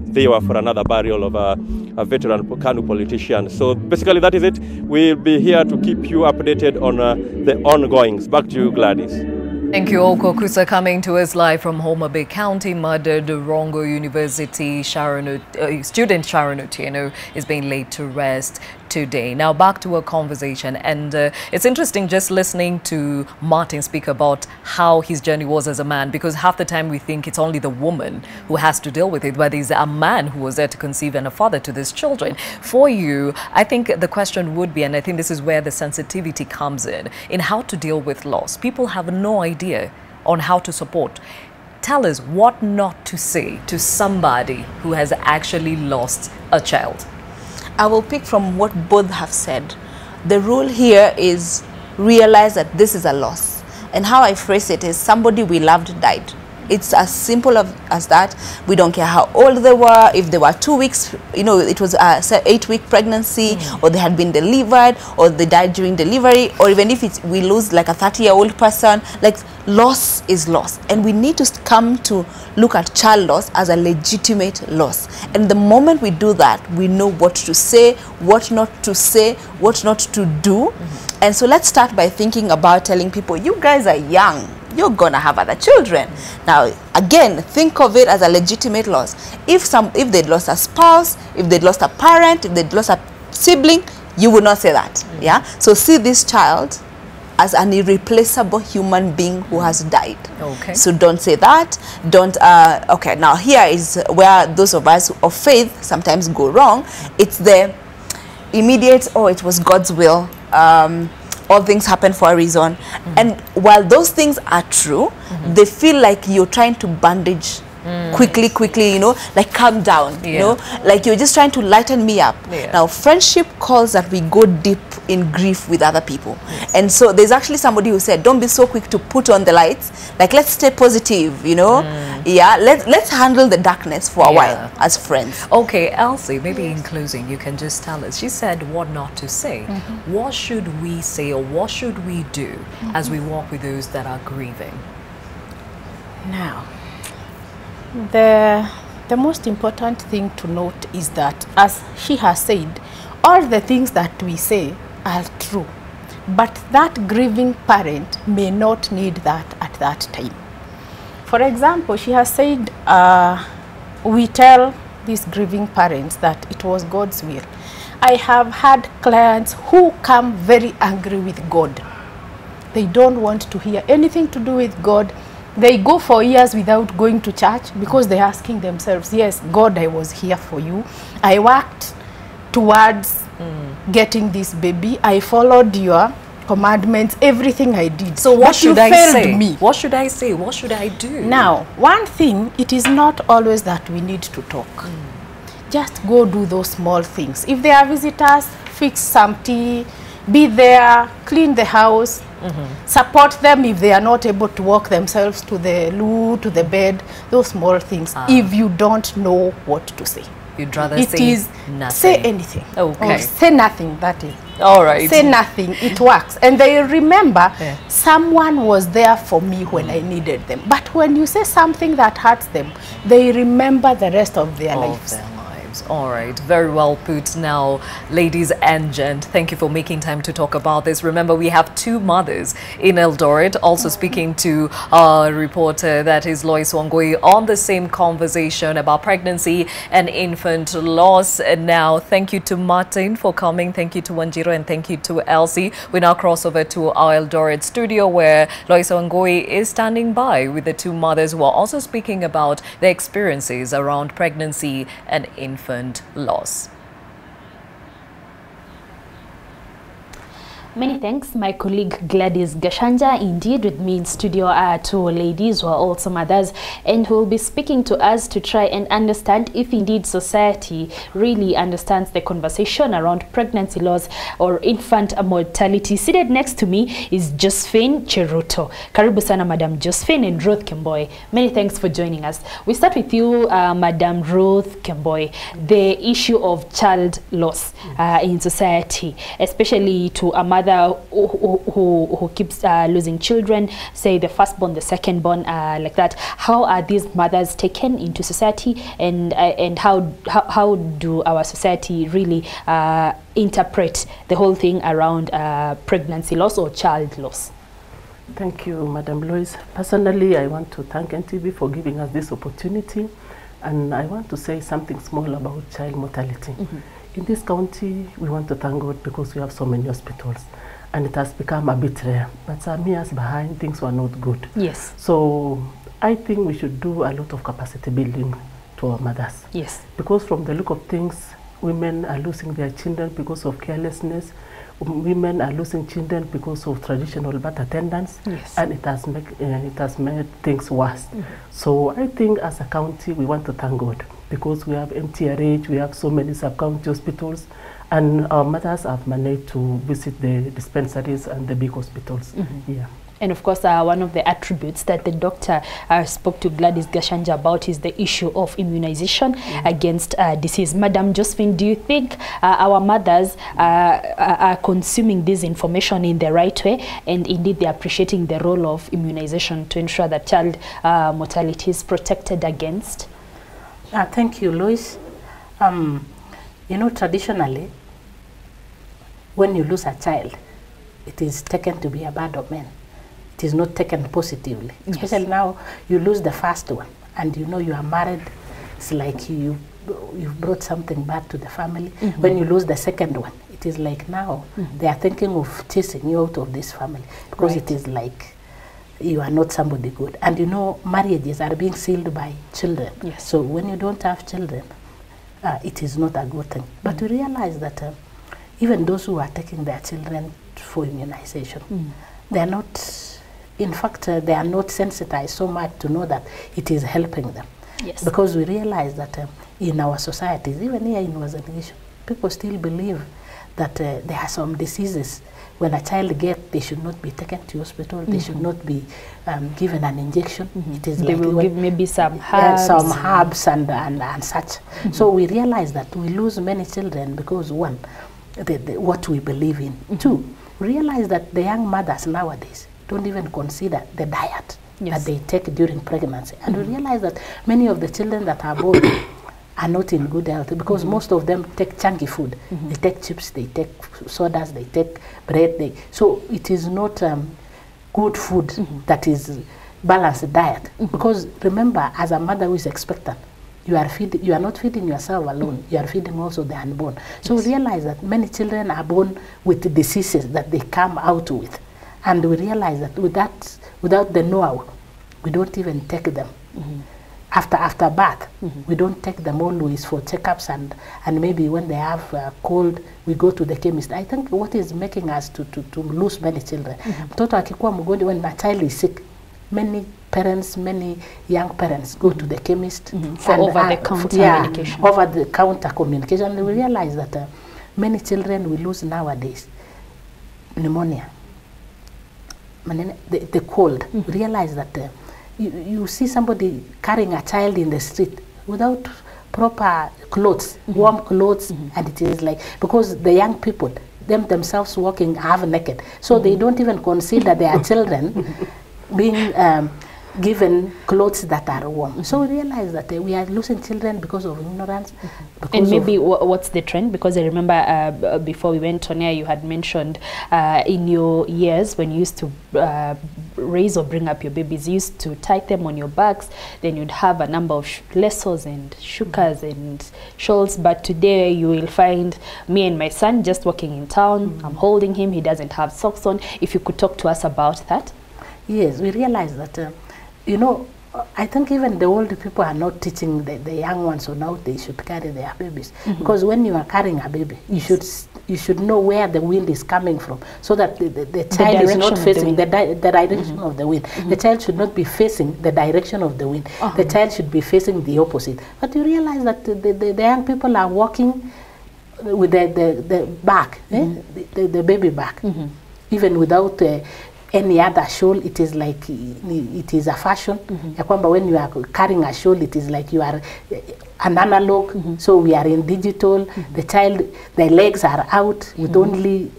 Thiwa for another burial of a veteran KANU politician. So basically that is it. We'll be here to keep you updated on the ongoings. Back to you, Gladys. Thank you, Oko Kusa, coming to us live from Homa Bay County. Murdered Rongo University student Sharon Otieno is being laid to rest today. Now back to a conversation, and it's interesting just listening to Martin speak about how his journey was as a man, because half the time we think it's only the woman who has to deal with it, but there's a man who was there to conceive and a father to these children. For you, I think the question would be, and I think this is where the sensitivity comes in how to deal with loss. People have no idea on how to support. Tell us what not to say to somebody who has actually lost a child. I will pick from what both have said. The rule here is realize that this is a loss. And how I phrase it is somebody we loved died. It's as simple as that. We don't care how old they were, if they were 2 weeks, it was a 8-week pregnancy, or they had been delivered, or they died during delivery, or even if we lose like a 30-year-old person, like loss is loss. And we need to come to look at child loss as a legitimate loss. And the moment we do that, we know what to say, what not to say, what not to do. And so let's start by thinking about telling people, you guys are young. You're gonna have other children. Now, again, think of it as a legitimate loss. If they'd lost a spouse, if they'd lost a parent, if they'd lost a sibling, you would not say that. Yeah. So see this child as an irreplaceable human being who has died. Okay. So don't say that. Don't. Okay. Now here is where those of us of faith sometimes go wrong. It's the immediate. Oh, it was God's will. All things happen for a reason. And while those things are true, they feel like you're trying to bandage quickly, you know, like calm down, you know, like you're just trying to lighten me up. Now, friendship calls that we go deep in grief with other people. And so there's actually somebody who said, don't be so quick to put on the lights, like let's stay positive, you know. Let's handle the darkness for a while as friends. Okay, Elsie, maybe in closing you can just tell us, she said what not to say. What should we say, or what should we do as we walk with those that are grieving? Now, the most important thing to note is that, as she has said, all the things that we say are true, but that grieving parent may not need that at that time. For example, she has said, we tell these grieving parents that it was God's will. I have had clients who come very angry with God. They don't want to hear anything to do with God. They go for years without going to church because they're asking themselves, yes, God, I was here for you. I worked towards getting this baby. I followed your commandments, everything I did. So what should I say? Me. What should I say? What should I do? Now, one thing, it is not always that we need to talk. Just go do those small things. If there are visitors, fix some tea, be there, clean the house, support them if they are not able to walk themselves to the loo, to the bed, those small things, if you don't know what to say. You'd rather say nothing. Say anything. Okay. Or say nothing, that is. All right. Say nothing, it works. And they remember someone was there for me when I needed them. But when you say something that hurts them, they remember the rest of their lives. All right, very well put. Now, ladies and gents, thank you for making time to talk about this. Remember, we have two mothers in Eldoret also speaking to our reporter, that is Lois Wangui, on the same conversation about pregnancy and infant loss. And now, thank you to Martin for coming. Thank you to Wanjiro, and thank you to Elsie. We now cross over to our Eldoret studio, where Lois Wangui is standing by with the two mothers who are also speaking about their experiences around pregnancy and infant loss. Many thanks, my colleague Gladys Gachanja. Indeed, with me in studio are two ladies who are also mothers and who will be speaking to us to try and understand if indeed society really understands the conversation around pregnancy loss or infant mortality. Seated next to me is Josephine Cheruto. Karibu sana, Madam Josephine, and Ruth Kemboy. Many thanks for joining us. We start with you, Madam Ruth Kemboy. The issue of child loss in society, especially to a mother who keeps losing children, say the firstborn, the secondborn, like that. How are these mothers taken into society, and how do our society really interpret the whole thing around pregnancy loss or child loss? Thank you, Madam Lois. Personally, I want to thank NTV for giving us this opportunity, and I want to say something small about child mortality. In this county, we want to thank God because we have so many hospitals, and it has become a bit rare. But some years behind, things were not good. Yes. So I think we should do a lot of capacity building to our mothers. Yes. Because from the look of things, women are losing their children because of carelessness. Women are losing children because of traditional birth attendance. Yes. And it has made things worse. So I think as a county, we want to thank God, because we have MTRH, we have so many sub-county hospitals, and our mothers have managed to visit the dispensaries and the big hospitals. Yeah. And of course, one of the attributes that the doctor spoke to Gladys Gachanja about is the issue of immunization against disease. Madam Josephine, do you think our mothers are consuming this information in the right way, and indeed they're appreciating the role of immunization to ensure that child mortality is protected against? Thank you, Lois. You know, traditionally, when you lose a child, it is taken to be a bad omen. It is not taken positively. Yes. Especially now, you lose the first one, and you know you are married. It's like you've brought something bad to the family. When you lose the second one, it is like now they are thinking of chasing you out of this family, because it is like you are not somebody good. And you know, marriages are being sealed by children. Yes. So when you don't have children, it is not a good thing. But we realize that even those who are taking their children for immunization, they are not, in fact, they are not sensitized so much to know that it is helping them. Yes. Because we realize that in our societies, even here in Western Nation, people still believe that there are some diseases. When a child gets, they should not be taken to hospital. They should not be given an injection. It is they like will give maybe some herbs. Some herbs and such. So we realize that we lose many children because one, what we believe in. Two, we realize that the young mothers nowadays don't even consider the diet that they take during pregnancy. And we realize that many of the children that are born are not in good health because most of them take chunky food. They take chips, they take sodas, they take bread. So it is not good food that is balanced diet. Because remember, as a mother who is expectant, you are not feeding yourself alone. You are feeding also the unborn. So we realize that many children are born with diseases that they come out with. And we realize that without the know-how, we don't even take them. After birth, we don't take them always for checkups and maybe when they have cold, we go to the chemist. I think what is making us to lose many children. Mtoto akikuwa mgonjwa, when a child is sick, many parents, many young parents go to the chemist for over-the-counter medication. Over-the-counter communication. And we realize that many children we lose nowadays. Pneumonia, the cold. We realize that you see somebody carrying a child in the street without proper clothes, warm clothes, and it is like, because the young people, themselves walking half naked, so they don't even consider their children being given clothes that are warm. So we realize that we are losing children because of ignorance. And maybe what's the trend? Because I remember before we went on air, you had mentioned in your years when you used to raise or bring up your babies, you used to tie them on your backs, then you'd have a number of lassos and shukas and shawls. But today you will find me and my son just walking in town. I'm holding him, he doesn't have socks on. If you could talk to us about that. Yes, we realize that you know, I think even the old people are not teaching the young ones on how they should carry their babies. Because when you are carrying a baby, you should know where the wind is coming from, so that the child is not facing the direction of the wind. The child should not be facing the direction of the wind. The child should be facing the opposite. But you realize that the young people are walking with the back, the baby back, even without any other shawl. It is like it is a fashion. When you are carrying a shawl, it is like you are an analog. So we are in digital. The child, the legs are out with only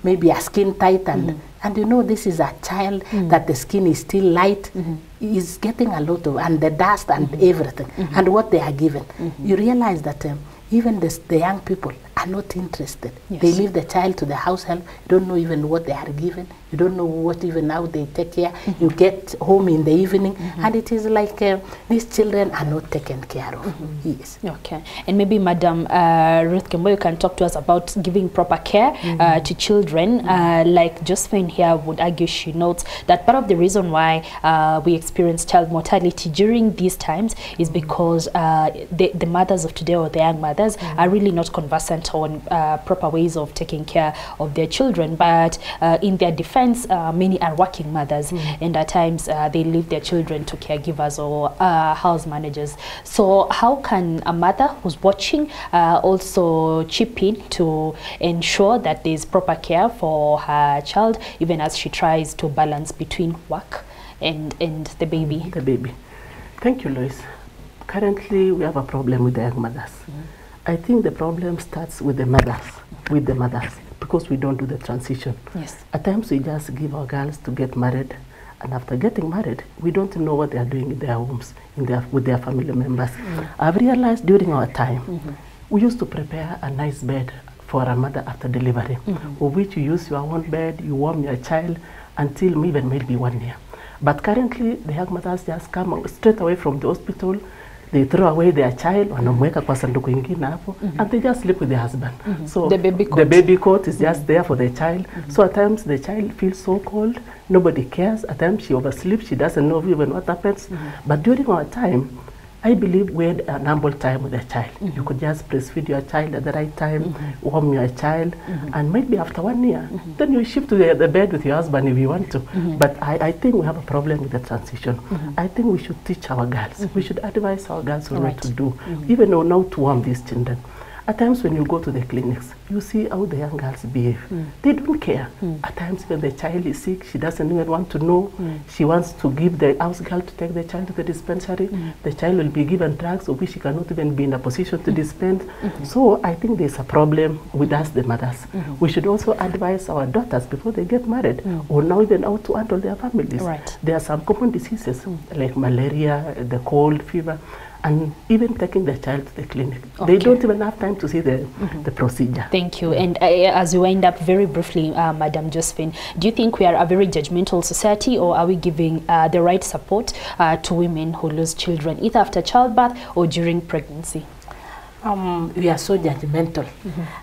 maybe a skin tight, and you know, this is a child that the skin is still light, is getting a lot of, and the dust and everything, and what they are given. You realize that even the young people are not interested. They leave the child to the house help. You don't know even what they are given. You don't know what even how they take care. You get home in the evening, and it is like these children are not taken care of. Yes. Okay. And maybe Madam Ruth Kembo, you can talk to us about giving proper care to children. Like Josephine here would argue, she notes that part of the reason why we experience child mortality during these times is because the mothers of today, or the young mothers, are really not conversant on proper ways of taking care of their children. But in their defense, many are working mothers, and at times they leave their children to caregivers or house managers. So how can a mother who's watching also chip in to ensure that there is proper care for her child, even as she tries to balance between work and the baby? The baby. Thank you, Lois. Currently, we have a problem with the young mothers. I think the problem starts with the mothers, because we don't do the transition. Yes. At times we just give our girls to get married, and after getting married, we don't know what they are doing in their homes, with their family members. I've realized during our time, we used to prepare a nice bed for a mother after delivery, of which you use your own bed, you warm your child until even maybe 1 year. But currently, the young mothers just come straight away from the hospital. They throw away their child, wanamweka kwa sanduku ingine hapo, and they just sleep with their husband. So the baby coat is just there for the child. So at times the child feels so cold, nobody cares. At times she oversleeps, she doesn't know even what happens. But during our time, I believe we had an ample time with the child. You could just breastfeed your child at the right time, warm your child, and maybe after 1 year, then you shift to the bed with your husband if you want to. But I think we have a problem with the transition. I think we should teach our girls. We should advise our girls on what to do, even on how to warm these children. At times when you go to the clinics, you see how the young girls behave. They don't care. At times when the child is sick, she doesn't even want to know. She wants to give the house girl to take the child to the dispensary. The child will be given drugs of which she cannot even be in a position to dispense. So I think there's a problem with us, the mothers. We should also advise our daughters before they get married, or now even how to handle their families. There are some common diseases like malaria, the cold, fever, and even taking the child to the clinic. They don't even have time to see the procedure. Thank you. And as we wind up very briefly, Madam Josephine, do you think we are a very judgmental society, or are we giving the right support to women who lose children, either after childbirth or during pregnancy? We are so judgmental,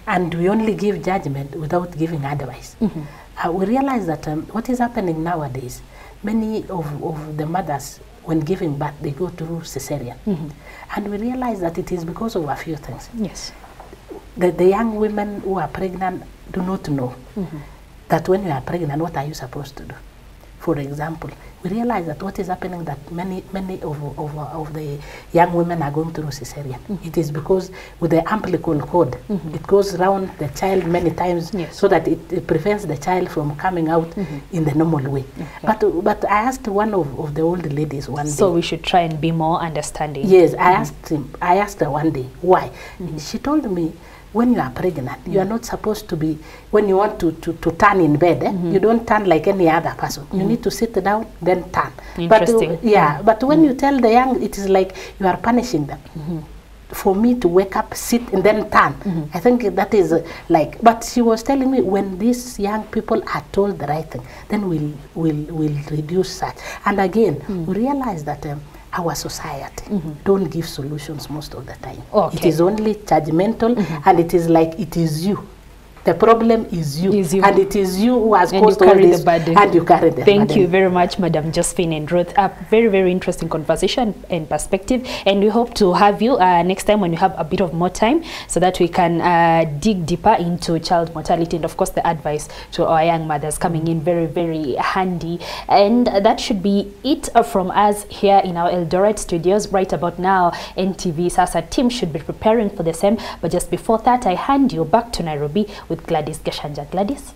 and we only give judgment without giving advice. We realize that what is happening nowadays, many of the mothers, when giving birth, they go through cesarean. And we realize that it is because of a few things. Yes. The young women who are pregnant do not know that when you are pregnant, what are you supposed to do? For example, we realize that what is happening, that many of the young women are going through cesarean. It is because with the umbilical cord, it goes around the child many times, so that it prevents the child from coming out in the normal way. But I asked one of the old ladies one day. So we should try and be more understanding. Yes, I asked her one day why. She told me, when you are pregnant, you are not supposed to be, when you want to turn in bed, you don't turn like any other person. You need to sit down, then turn. Interesting. But when you tell the young, it is like you are punishing them. For me to wake up, sit, and then turn. I think that is like, but she was telling me, when these young people are told the right thing, then we'll reduce such. And again, we realize that our society don't give solutions most of the time. It is only judgmental, and it is like, it is you. The problem is you, and it is you who has caused all this, and you carry the burden. Thank you very much, Madam Josephine and Ruth. A very, very interesting conversation and perspective, and we hope to have you next time when you have a bit of more time, so that we can dig deeper into child mortality, and of course the advice to our young mothers coming in very, very handy. And that should be it from us here in our Eldoret studios. Right about now, NTV Sasa team should be preparing for the same, but just before that, I hand you back to Nairobi with Gladys Gachanja. Gladys?